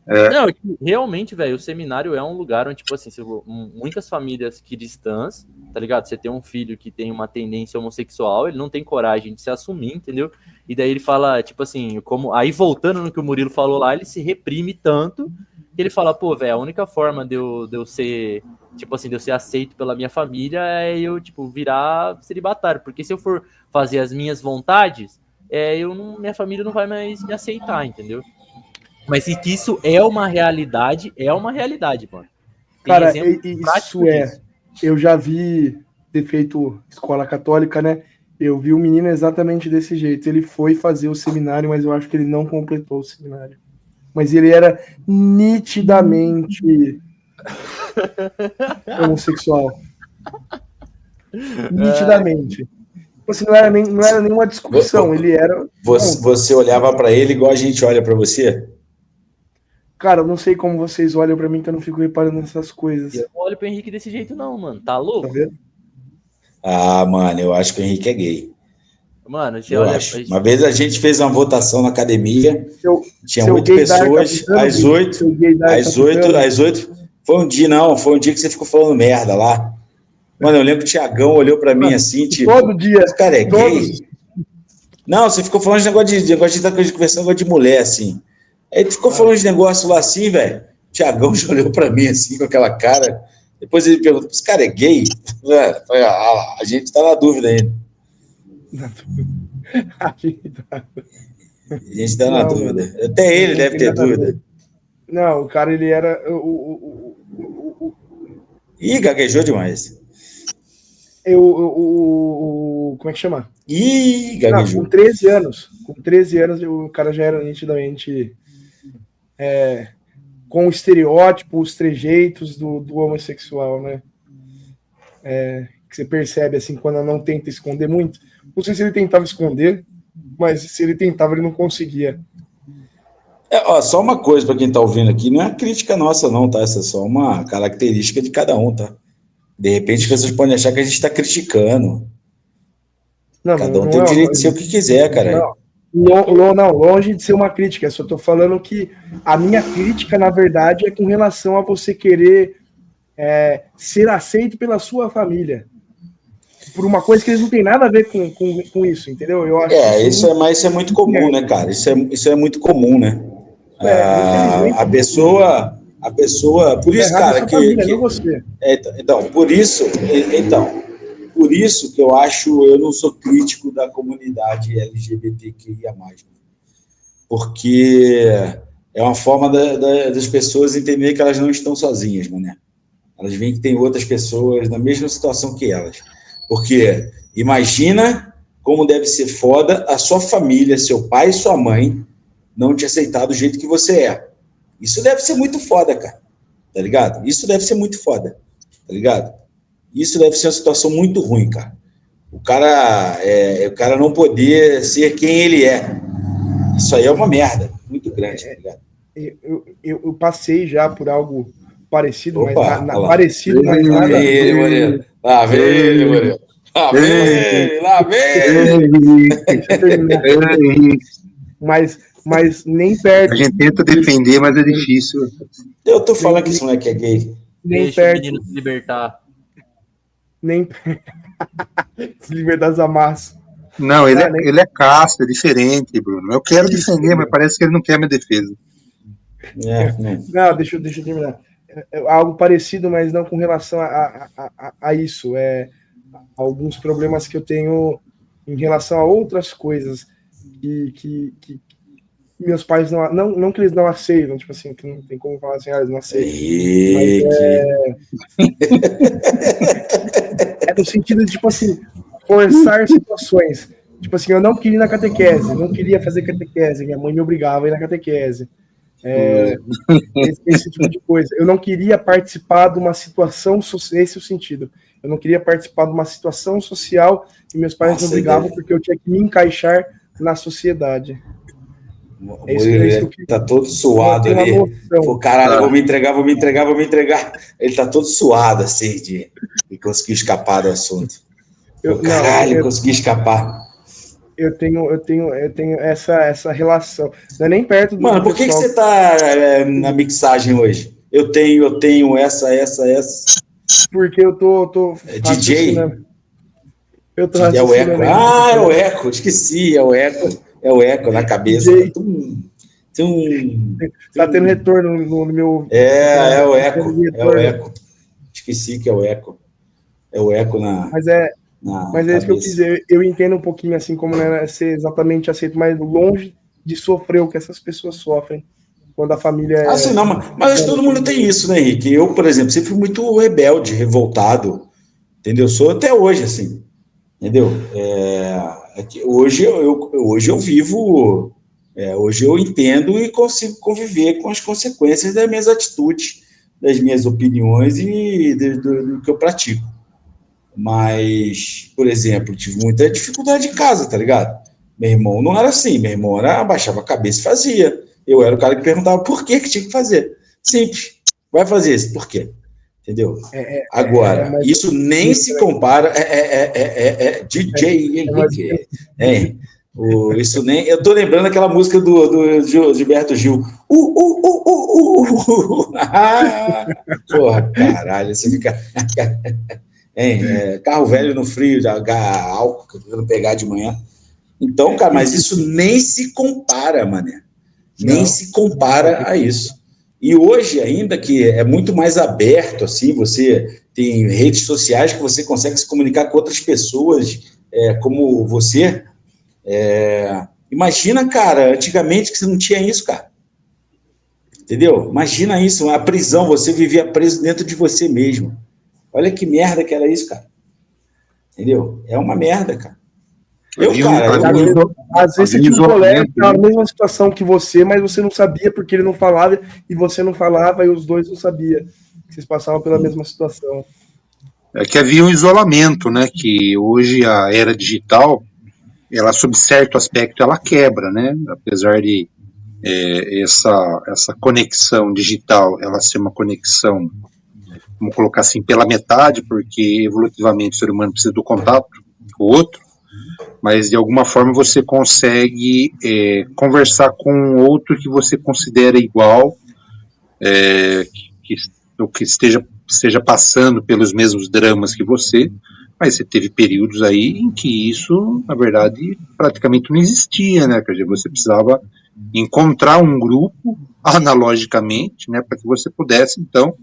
Não, realmente, velho, o seminário é um lugar onde, tipo assim, muitas famílias cristãs, tá ligado? Você tem um filho que tem uma tendência homossexual, ele não tem coragem de se assumir, entendeu? E daí ele fala, tipo assim, aí voltando no que o Murilo falou lá, ele se reprime tanto que ele fala, pô, velho, a única forma de eu ser, tipo assim, de eu ser aceito pela minha família é eu, tipo, virar celibatário, porque se eu for fazer as minhas vontades, minha família não vai mais me aceitar, entendeu? Mas se isso é uma realidade, mano. Cara, isso eu já vi ter feito escola católica, né? Eu vi o menino exatamente desse jeito. Ele foi fazer o seminário, mas eu acho que ele não completou o seminário. Mas ele era nitidamente homossexual. Nitidamente. Assim, não era nenhuma discussão, ele era... Você olhava para ele igual a gente olha para você? Cara, eu não sei como vocês olham pra mim, que eu não fico reparando nessas coisas. Eu não olho pro Henrique desse jeito, não, mano. Tá Tá louco? vendo? Ah, mano, eu acho que o Henrique é gay. Mano, você Eu olha. acho. Uma vez a gente fez uma votação na academia, tinha Seu 8 gaydar tá pessoas, pintando, às bicho. 8, Seu gaydar tá às 8, foi um dia que você ficou falando merda lá. Mano, eu lembro que o Tiagão olhou pra mim assim, tipo, Todo dia. esse cara é Todos. gay? Não, você ficou falando de negócio de estar conversando negócio de mulher, assim. Aí tu ficou falando de negócio lá assim, velho. O Tiagão já olhou pra mim assim, com aquela cara. Depois ele perguntou, esse cara é gay? A gente tá na dúvida ainda. A gente tá na dúvida. Mano. Até ele deve ter dúvida. Não, o cara, ele era... Ih, gaguejou demais. Como é que chama? Ih, gaguejou. Com 13 anos. Com 13 anos, o cara já era nitidamente... com o estereótipo, os trejeitos do homossexual, né? Que você percebe, assim, quando não tenta esconder muito. Não sei se ele tentava esconder, mas se ele tentava, ele não conseguia. Só uma coisa para quem está ouvindo aqui, não é crítica nossa não, tá? Essa é só uma característica de cada um, tá? De repente as pessoas podem achar que a gente está criticando. Não, cada um tem o direito de ser o que quiser, cara. Não, longe de ser uma crítica, eu só tô falando que a minha crítica, na verdade, é com relação a você querer ser aceito pela sua família. Por uma coisa que eles não têm nada a ver com isso, entendeu? Eu acho mas isso é muito comum, né, cara? Isso é muito comum, né? A pessoa, por isso, cara, família, não você. Por isso que eu não sou crítico da comunidade LGBTQIA+, porque é uma forma das pessoas entenderem que elas não estão sozinhas, né? Elas veem que tem outras pessoas na mesma situação que elas. Porque imagina como deve ser foda a sua família, seu pai e sua mãe não te aceitar do jeito que você é. Isso deve ser muito foda, cara. Tá ligado? Isso deve ser muito foda. Tá ligado? Isso deve ser uma situação muito ruim, cara. O cara não poder ser quem ele é. Isso aí é uma merda muito grande, tá ligado? Eu passei já por algo parecido, mas nada. Lá vem ele, Moreno. Lá vem. Mas nem perto. A gente tenta defender, mas é difícil. Eu tô falando que esse moleque é gay. Nem Deixa perto. o menino se libertar. Nem se libertar das amarras. Não, ele é casto, é diferente, Bruno. Eu quero defender, mas parece que ele não quer minha defesa. Não, deixa eu terminar. Algo parecido, mas não com relação a isso. Alguns problemas que eu tenho em relação a outras coisas que meus pais não que eles não aceitam, tipo assim, que não tem como falar assim, eles não aceitam. Mas no sentido de, tipo assim, forçar situações. Tipo assim, eu não queria ir na catequese, não queria fazer catequese, minha mãe me obrigava a ir na catequese. Esse tipo de coisa. Eu não queria participar de uma situação, esse é o sentido. Eu não queria participar de uma situação social e meus pais me obrigavam porque eu tinha que me encaixar na sociedade. Ele tá todo suado ali. Pô, caralho, vou me entregar. Ele tá todo suado, assim, de conseguir escapar do assunto. Consegui escapar. Eu tenho essa relação. Não é nem perto do. Mano, por que você tá na mixagem hoje? Eu tenho essa. Porque eu tô DJ? Eu tô é o eco. É o eco, esqueci, é o eco na cabeça. Tá tendo retorno no meu. É o eco. Esqueci que é o eco. É o eco na. Mas é isso que eu quis dizer. Eu entendo um pouquinho assim como não é ser exatamente aceito, mas longe de sofrer o que essas pessoas sofrem quando a família não, mas todo mundo tem isso, né, Henrique? Eu, por exemplo, sempre fui muito rebelde, revoltado, entendeu? Sou até hoje, assim, entendeu? Hoje eu vivo, hoje eu entendo e consigo conviver com as consequências das minhas atitudes, das minhas opiniões e do que eu pratico. Mas, por exemplo, tive muita dificuldade em casa, tá ligado? Meu irmão não era assim, meu irmão abaixava a cabeça e fazia. Eu era o cara que perguntava por que tinha que fazer. Simples. Vai fazer isso, por quê? Entendeu? Agora, isso nem se compara. DJ Henrique. Isso nem. Eu tô lembrando aquela música do Gilberto Gil. Porra, caralho, você fica. Carro velho no frio, álcool, tentando pegar de manhã. Então, cara, mas isso nem se compara, mané. Nem se compara a isso. E hoje, ainda que é muito mais aberto, assim, você tem redes sociais que você consegue se comunicar com outras pessoas, como você. Imagina, cara, antigamente que você não tinha isso, cara. Entendeu? Imagina isso, uma prisão, você vivia preso dentro de você mesmo. Olha que merda que era isso, cara. Entendeu? É uma merda, cara. Às vezes você tinha um colega que estava na mesma situação que você, mas você não sabia porque ele não falava, e você não falava, e os dois não sabiam. Vocês passavam pela mesma situação. É que havia um isolamento, né? Que hoje a era digital, ela, sob certo aspecto, ela quebra, né? Apesar de essa conexão digital, ela ser uma conexão, vamos colocar assim, pela metade, porque evolutivamente o ser humano precisa do contato com o outro, mas de alguma forma você consegue conversar com outro que você considera igual, que esteja passando pelos mesmos dramas que você, mas você teve períodos aí em que isso, na verdade, praticamente não existia, né? Quer dizer, você precisava encontrar um grupo analogicamente, né, para que você pudesse, então,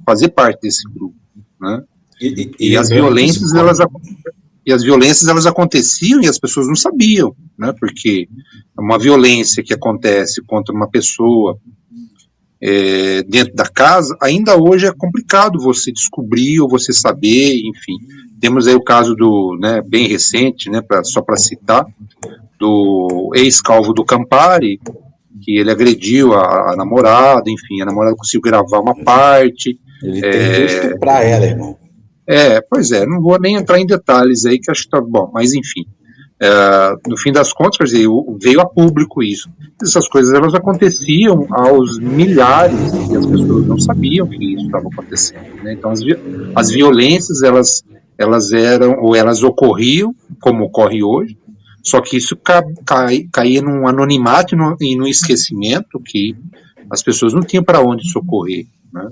fazer parte desse grupo, né? E as violências, elas aconteciam e as pessoas não sabiam, né? Porque uma violência que acontece contra uma pessoa dentro da casa, ainda hoje é complicado você descobrir ou você saber, enfim. Temos aí o caso bem recente, né, só para citar, do ex-calvo do Campari, que ele agrediu a namorada, enfim, a namorada conseguiu gravar uma parte. Ele tentou estuprar ela, irmão. Pois é, não vou nem entrar em detalhes aí, que acho que tá bom, mas enfim. No fim das contas, quer dizer, veio a público isso. Essas coisas, elas aconteciam aos milhares e as pessoas não sabiam que isso estava acontecendo, né? Então, as violências, elas eram, ou elas ocorriam, como ocorre hoje, só que isso caía num anonimato e num esquecimento que as pessoas não tinham para onde socorrer, né?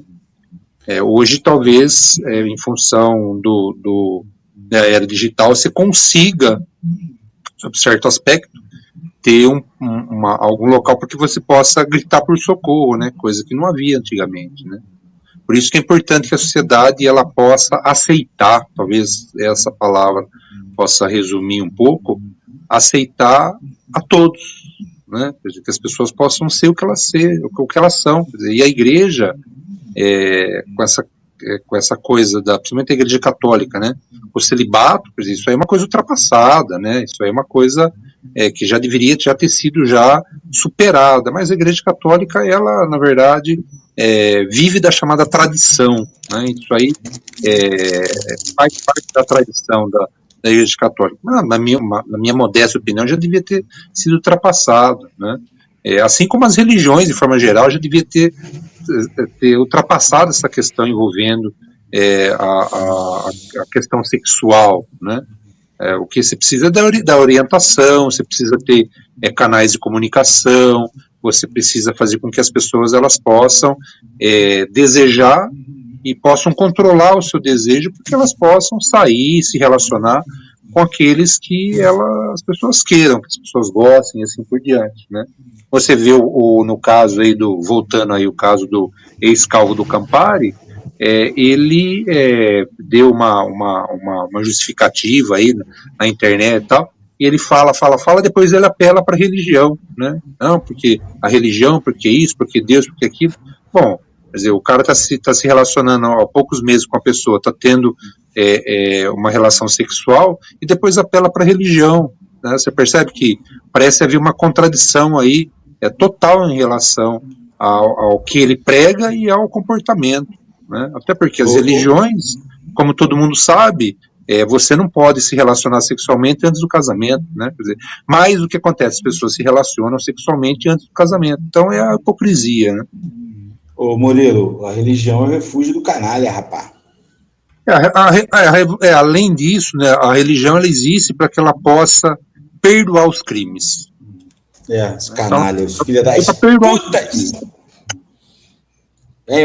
Hoje, talvez, em função da era digital, você consiga, sob certo aspecto, ter algum local para que você possa gritar por socorro, né? Coisa que não havia antigamente, né? Por isso que é importante que a sociedade ela possa aceitar, talvez essa palavra possa resumir um pouco, aceitar a todos, né? Quer dizer, que as pessoas possam ser o que elas são. Quer dizer, e a igreja, com essa coisa principalmente a igreja católica, né? O celibato, quer dizer, isso aí é uma coisa ultrapassada, né? Isso aí é uma coisa que já deveria ter sido já superada, mas a igreja católica, ela, na verdade, vive da chamada tradição, né? Isso aí faz parte da tradição da igreja católica. Na minha modesta opinião, já devia ter sido ultrapassado, né? Assim como as religiões, de forma geral, já devia ter ultrapassado essa questão envolvendo a questão sexual, né? O que você precisa da orientação, você precisa ter canais de comunicação, você precisa fazer com que as pessoas elas possam desejar e possam controlar o seu desejo, porque elas possam sair, se relacionar com aqueles que as pessoas queiram, que as pessoas gostem e assim por diante, né? Você vê no caso aí voltando aí o caso do ex-calvo do Campari, ele deu uma justificativa aí na internet e tal, e ele fala, depois ele apela para a religião, né? Não, porque a religião, porque isso, porque Deus, porque aquilo. Bom, quer dizer, o cara tá se relacionando há poucos meses com a pessoa, tá tendo uma relação sexual, e depois apela para a religião, né? Você percebe que parece haver uma contradição aí, total em relação ao que ele prega e ao comportamento, né? Até porque as religiões, como todo mundo sabe, você não pode se relacionar sexualmente antes do casamento, né? Quer dizer, mas o que acontece? As pessoas se relacionam sexualmente antes do casamento. Então é a hipocrisia, né? Ô, Murilo, a religião é o refúgio do canalha, rapaz. Além disso, né, a religião ela existe para que ela possa perdoar os crimes. Os canalhas, os filhos das perdoar os putas.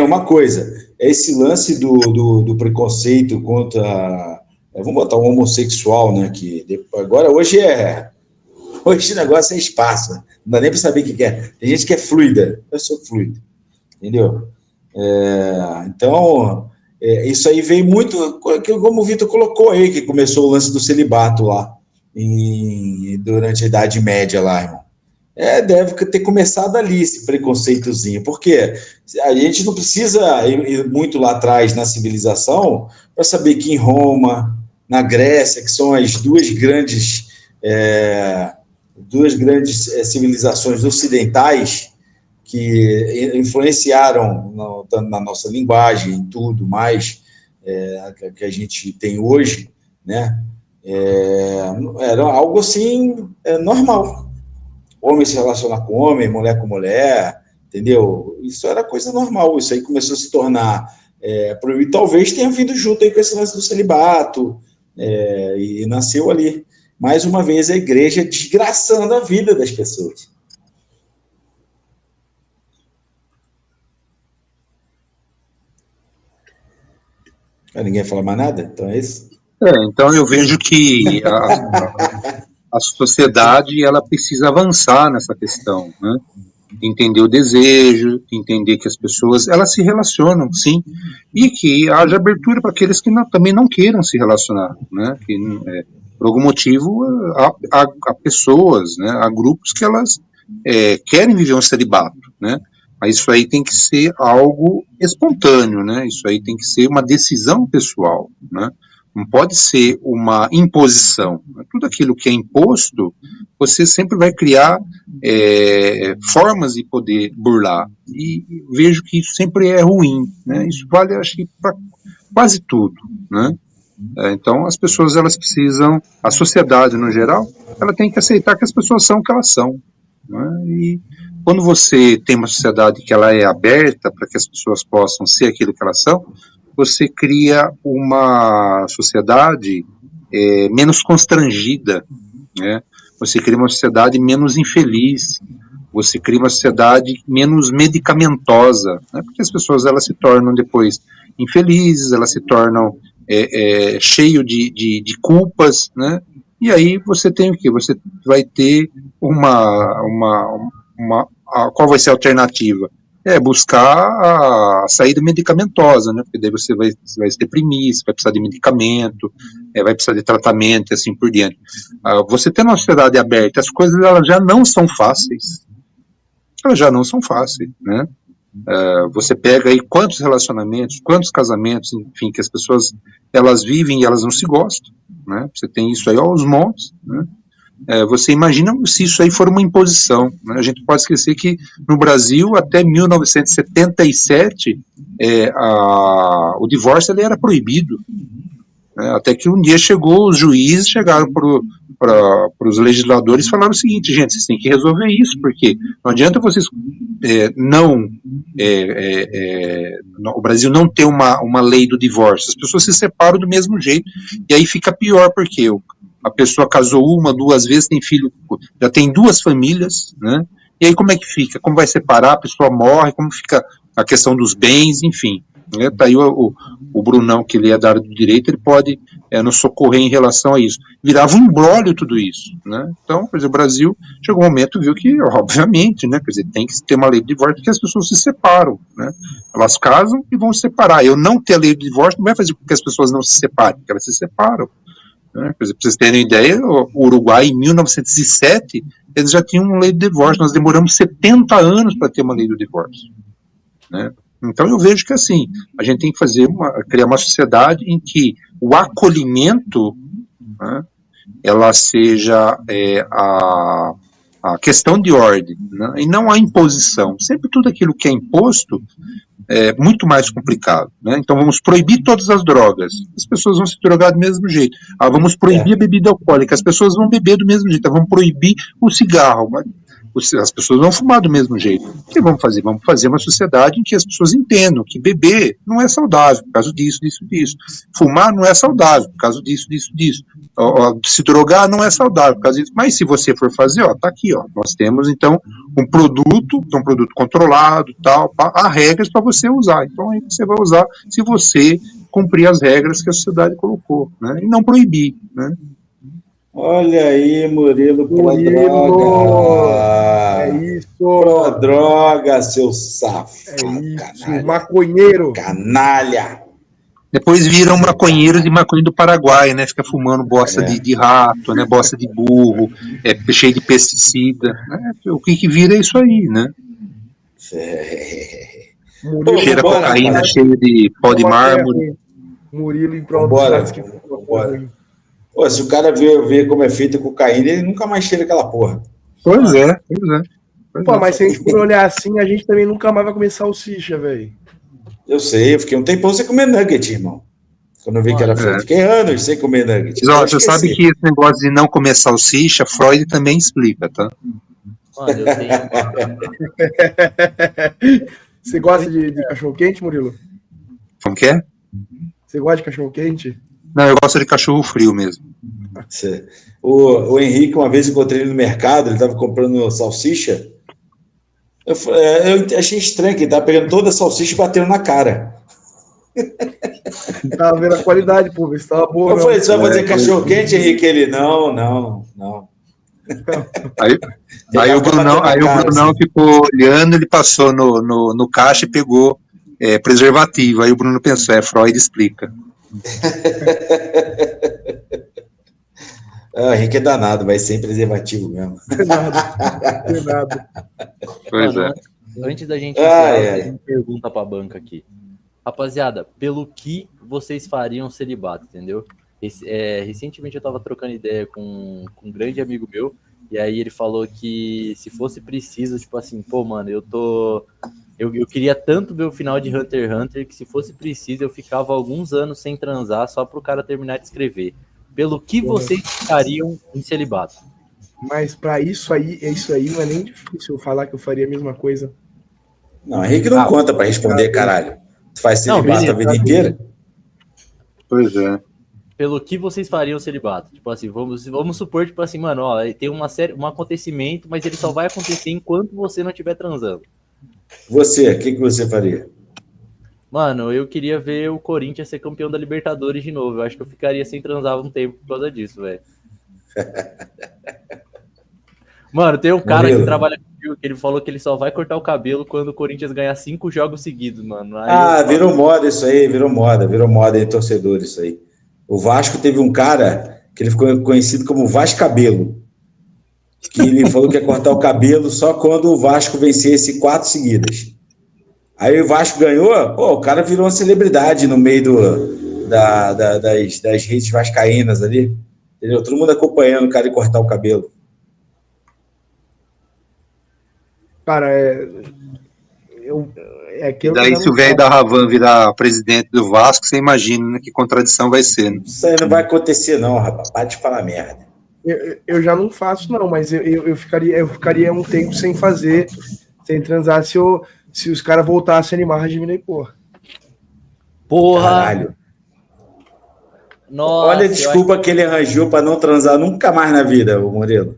Uma coisa, esse lance do preconceito contra, vamos botar um homossexual, né, que agora hoje o negócio é espaço, não dá nem para saber o que é. Tem gente que é fluida, eu sou fluido, entendeu? Então, isso aí veio muito, como o Vitor colocou aí, que começou o lance do celibato lá, durante a Idade Média lá, irmão. Deve ter começado ali esse preconceitozinho, porque a gente não precisa ir muito lá atrás na civilização para saber que em Roma, na Grécia, que são as duas grandes civilizações ocidentais que influenciaram na nossa linguagem, em tudo mais que a gente tem hoje, né? Era algo assim normal. Homem se relacionar com homem, mulher com mulher, entendeu? Isso era coisa normal, isso aí começou a se tornar proibido, talvez tenha vindo junto aí com esse lance do celibato, e nasceu ali. Mais uma vez, a igreja desgraçando a vida das pessoas. Ninguém fala mais nada? Então é isso? Então eu vejo que a sociedade ela precisa avançar nessa questão, né? Entender o desejo, entender que as pessoas elas se relacionam, sim, e que haja abertura para aqueles que também não queiram se relacionar, né? Que por algum motivo há pessoas, né? Há grupos que elas querem viver um celibato, né? Mas isso aí tem que ser algo espontâneo, né? Isso aí tem que ser uma decisão pessoal, né? Não pode ser uma imposição. Tudo aquilo que é imposto, você sempre vai criar formas de poder burlar. E vejo que isso sempre é ruim, né? Isso vale, acho que, para quase tudo, né? Então, as pessoas, elas precisam, a sociedade, no geral, ela tem que aceitar que as pessoas são o que elas são, né? E quando você tem uma sociedade que ela é aberta para que as pessoas possam ser aquilo que elas são, você cria uma sociedade menos constrangida, né? Você cria uma sociedade menos infeliz, você cria uma sociedade menos medicamentosa, né? Porque as pessoas elas se tornam depois infelizes, elas se tornam cheio de culpas, né? E aí você tem o quê? Você vai ter qual vai ser a alternativa? Buscar a saída medicamentosa, né? Porque daí você vai se deprimir, você vai precisar de medicamento, vai precisar de tratamento e assim por diante. Você tendo uma sociedade aberta, as coisas elas já não são fáceis. Elas já não são fáceis, né? Você pega aí quantos relacionamentos, quantos casamentos, enfim, que as pessoas elas vivem e elas não se gostam, né? Você tem isso aí aos montes, né? Você imagina se isso aí for uma imposição, né? A gente pode esquecer que no Brasil até 1977 o divórcio ele era proibido, né? Até que um dia os juízes chegaram para os legisladores e falaram o seguinte: gente, vocês têm que resolver isso, porque não adianta vocês o Brasil não ter uma lei do divórcio, as pessoas se separam do mesmo jeito, e aí fica pior, porque a pessoa casou uma, duas vezes, tem filho, já tem duas famílias, né? E aí como é que fica? Como vai separar? A pessoa morre? Como fica a questão dos bens? Enfim, né? Tá aí o Brunão, que ele é da área do direito, ele pode nos socorrer em relação a isso. Virava um imbróglio tudo isso, né? Então, por exemplo, o Brasil chegou um momento, viu que, obviamente, né? Quer dizer, tem que ter uma lei de divórcio porque as pessoas se separam, né? Elas casam e vão se separar. Eu não ter a lei de divórcio não vai fazer com que as pessoas não se separem, porque elas se separam. Né? Para vocês terem ideia, o Uruguai, em 1907, eles já tinham uma lei de divórcio. Nós demoramos 70 anos para ter uma lei do divórcio, né? Então eu vejo que assim, a gente tem que criar uma sociedade em que o acolhimento, né, ela seja a questão de ordem, né, e não a imposição. Sempre tudo aquilo que é imposto é muito mais complicado, né? Então vamos proibir todas as drogas, as pessoas vão se drogar do mesmo jeito. Vamos proibir a bebida alcoólica, as pessoas vão beber do mesmo jeito. Vamos proibir o cigarro, as pessoas vão fumar do mesmo jeito. O que vamos fazer? Vamos fazer uma sociedade em que as pessoas entendam que beber não é saudável por causa disso. Fumar não é saudável por causa disso. Se drogar não é saudável por causa disso. Mas se você for fazer, tá aqui, nós temos então um produto controlado, tal, há regras para você usar. Então aí você vai usar se você cumprir as regras que a sociedade colocou, né? E não proibir, né? Olha aí, Murilo, pro-droga. É isso. Pro-droga, seu safado. É isso, canalha. Maconheiro. Canalha. Depois viram maconheiros de maconha do Paraguai, né? Fica fumando bosta de rato, né? Bosta de burro, cheio de pesticida. Né? O que vira é isso aí, né? Cheira cocaína, cheio de pó de mármore. Murilo em prol Vambora. Pô, se o cara ver como é feita cocaína, ele nunca mais cheira aquela porra. Pois é. Pô, mas se a gente for olhar assim, a gente também nunca mais vai comer salsicha, velho. Eu sei, eu fiquei um tempão sem comer nugget, irmão. Quando eu vi que era feito. Fiquei anos sem comer nugget. Você sabe que esse negócio de não comer salsicha, Freud também explica, tá? Mano, eu tenho... Você gosta de cachorro-quente, Murilo? Como que é? Você gosta de cachorro-quente? Não, eu gosto de cachorro frio mesmo. O Henrique, uma vez encontrei ele no mercado, ele estava comprando salsicha. Eu achei estranho que ele estava pegando toda a salsicha e batendo na cara. Tava vendo a qualidade, pô, ver se tava boa. Eu falei, você vai fazer cachorro-quente, Henrique? Ele, não. Aí o Brunão ficou olhando, ele passou no caixa e pegou preservativo. Aí o Bruno pensou, Freud explica. O Henrique é danado, vai sem preservativo mesmo. Nada. Pois Mano, é. Antes da gente encerrar, uma pergunta pra banca aqui. Rapaziada, pelo que vocês fariam celibato, entendeu? Recentemente eu tava trocando ideia com um grande amigo meu, e aí ele falou que se fosse preciso, tipo assim, pô, mano, eu queria tanto ver o final de Hunter x Hunter que se fosse preciso eu ficava alguns anos sem transar só pro cara terminar de escrever. Pelo que vocês ficariam em celibato? Mas pra isso aí não é nem difícil eu falar que eu faria a mesma coisa. Não, Henrique não conta pra responder, caralho. Tu faz celibato a vida inteira? Pois é. Pelo que vocês fariam celibato? Tipo assim, vamos supor, tipo assim, mano, tem um acontecimento, mas ele só vai acontecer enquanto você não estiver transando. Você, o que você faria? Mano, eu queria ver o Corinthians ser campeão da Libertadores de novo. Eu acho que eu ficaria sem transar um tempo por causa disso, velho. Mano, tem um cara que trabalha comigo que ele falou que ele só vai cortar o cabelo quando o Corinthians ganhar 5 jogos seguidos, mano. Virou moda isso aí, virou moda em torcedor isso aí. O Vasco teve um cara que ele ficou conhecido como Vascabelo, que ele falou que ia cortar o cabelo só quando o Vasco vencesse 4 seguidas. Aí o Vasco ganhou, o cara virou uma celebridade no meio das redes vascaínas ali. Entendeu? Todo mundo acompanhando o cara ir cortar o cabelo. Cara, e daí, se o velho da Ravan virar presidente do Vasco, você imagina, né, que contradição vai ser. Né? Isso aí não vai acontecer, não, rapaz. Para de falar merda. Eu já não faço, não, mas eu ficaria um tempo sem fazer, sem transar, se os caras voltassem a animar a diminuir, porra. Caralho. Nossa, olha a desculpa que ele arranjou para não transar nunca mais na vida, o Murilo.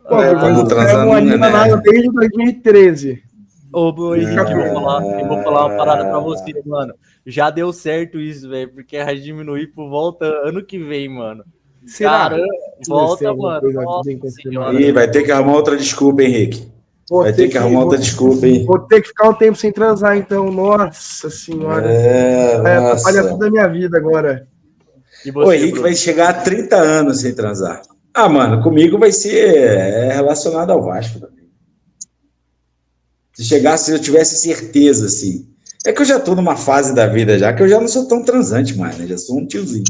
Pô, eu não anima nada desde 2013. Ô, Henrique, eu vou falar uma parada pra você, mano. Já deu certo isso, velho, porque vai diminuir por volta ano que vem, mano. Cara, volta, mano. Nossa senhora. Ih, vai ter que arrumar outra desculpa, Henrique. Vai ter que arrumar outra desculpa, hein? Vou ter que ficar um tempo sem transar, então. Nossa senhora. Atrapalha toda a minha vida agora. O Henrique vai chegar a 30 anos sem transar. Mano, comigo vai ser relacionado ao Vasco também. Se eu tivesse certeza, assim. É que eu já tô numa fase da vida já, que eu já não sou tão transante mais, né? Já sou um tiozinho.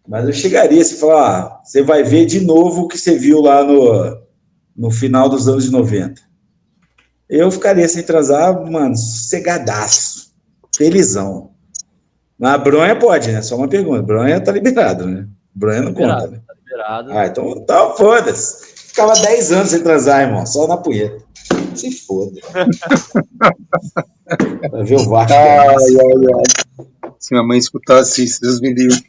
Mas eu chegaria assim e falar, você vai ver de novo o que você viu lá no final dos anos 90. Eu ficaria sem transar, mano, sossegadaço. Felizão. Mas a bronha pode, né? Só uma pergunta. Bronha tá liberado, né? Bronha não conta, né? Tá liberado. Ah, então foda-se. Ficava 10 anos sem transar, irmão. Só na punheta. Se foda. Vai ver o Vasco. Se minha mãe escutasse isso, Deus me livre.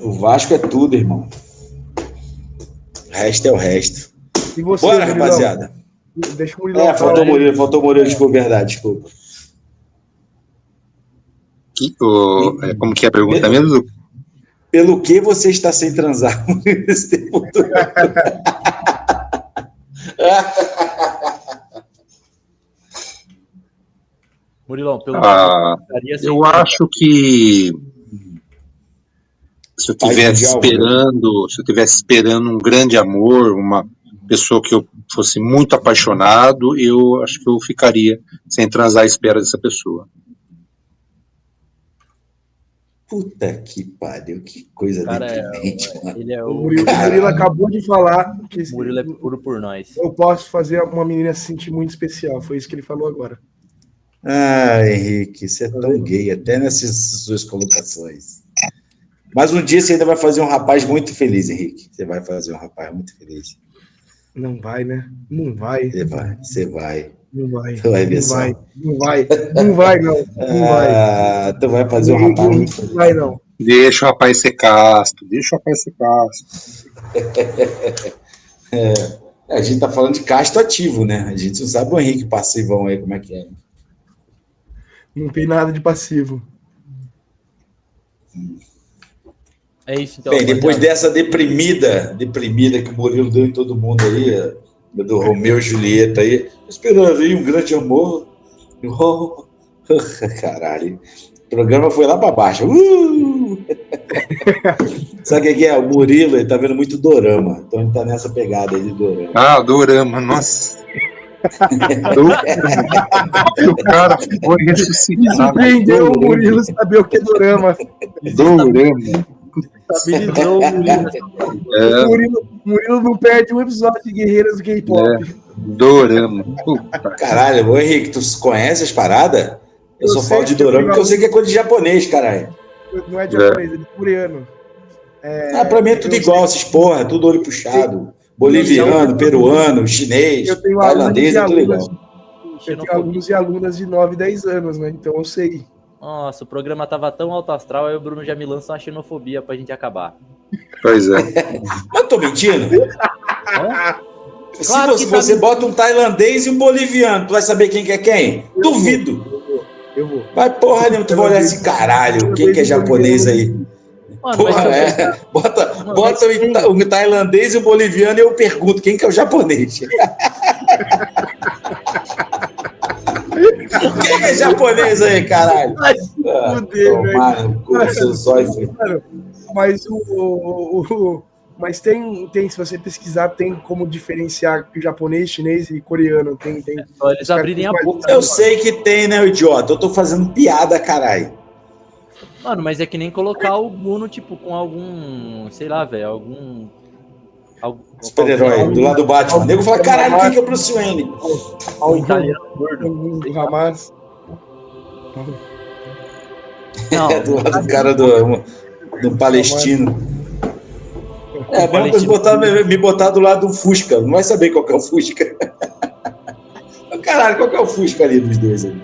O Vasco é tudo, irmão. O resto é o resto. E você, Bora, Murilão? rapaziada. Deixa o Murilão Faltou o Murilo, desculpa, verdade, desculpa. Como que é a pergunta mesmo? Pelo que você está sem transar esse tempo todo? Murilão, pelo eu acho que se eu tivesse esperando um grande amor, uma pessoa que eu fosse muito apaixonado, eu acho que eu ficaria sem transar à espera dessa pessoa. Puta que pariu, que coisa deprimente, mano. Ele é O Murilo acabou de falar que O Murilo é puro por nós. eu posso fazer uma menina se sentir muito especial. Foi isso que ele falou agora. Ah, Henrique, você é tão gay, até nessas suas colocações. Mas um dia você ainda vai fazer um rapaz muito feliz, Henrique. Você vai fazer um rapaz muito feliz. Não vai, né? Não vai. Você vai. Não vai. Tu vai ver só. Não vai. Não vai, não. Não vai. Tu vai fazer um rapaz muito feliz. Não vai, não. Deixa o rapaz ser casto. A gente tá falando de casto ativo, né? A gente não sabe o Henrique passivão aí, como é que é. Não tem nada de passivo. É isso, então. Bem, depois dessa deprimida que o Murilo deu em todo mundo aí, do Romeu e Julieta aí, esperando aí um grande amor. Caralho. O programa foi lá pra baixo. Sabe o que é? O Murilo, ele tá vendo muito dorama. Então ele tá nessa pegada aí de dorama. Ah, dorama, nossa. O cara foi ressuscitado. Surpreendeu o Murilo saber o que é dorama. Dorama. Estabilizou o Murilo. O Murilo não perde um episódio de Guerreiras do K-pop. Dorama. Caralho, ô Henrique, tu conhece as paradas? Eu só falo de dorama porque eu sei que é coisa de japonês, caralho. Não é de japonês, é de coreano. Pra mim é tudo igual, essas porra, tudo olho puxado. Boliviano, peruano, chinês, tailandês, é tudo igual. Eu tenho alunos e alunas de 9, 10 anos, né? Então eu sei. Nossa, o programa tava tão alto astral, aí o Bruno já me lança uma xenofobia pra gente acabar. Pois é. Mas eu tô mentindo? Claro Se você bota um tailandês e um boliviano, tu vai saber quem que é quem? Duvido. Eu vou. Vai porra nenhuma, tu vai olhar assim, caralho, quem que é japonês aí? Mano, Porra, bota o tailandês e o boliviano e eu pergunto, quem que é o japonês? Quem é japonês aí, caralho? Mas tem, se você pesquisar, tem como diferenciar japonês, chinês e coreano. Tem. Só eles abrirem a boca. Eu sei que tem, né, idiota? Eu tô fazendo piada, caralho. Mano, mas é que nem colocar o Bruno, tipo, com algum, sei lá, velho, algum super-herói do lado do Batman. O nego fala, caralho, quem que é o Bruce Wayne? o italiano gordo. Do Hamas. Não, do lado do cara do palestino. Me botar do lado do Fusca. Não vai saber qual que é o Fusca. Caralho, qual que é o Fusca ali dos dois aí?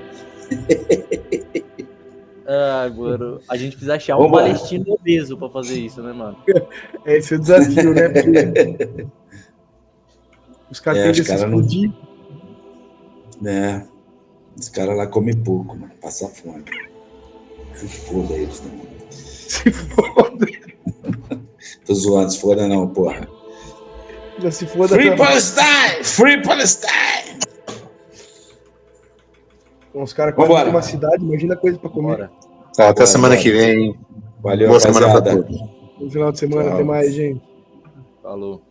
Mano, a gente precisa achar um palestino obeso pra fazer isso, né, mano? Esse é o desafio, né? Porque os caras têm que se explodir. Né? Os caras lá comem pouco, mano. Passa fome. Se foda eles também. Se foda. Tô zoando, se foda não, porra. Já se foda. Free Palestine! Free Palestine! Os caras comem uma cidade, imagina coisa pra comer. Tá, até semana que vem. Valeu, boa semana pra todos. No final de semana, até mais, gente. Falou.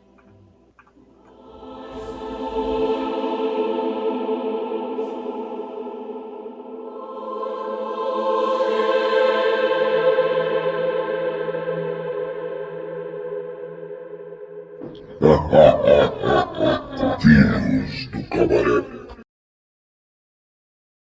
Vírus do Cabaré.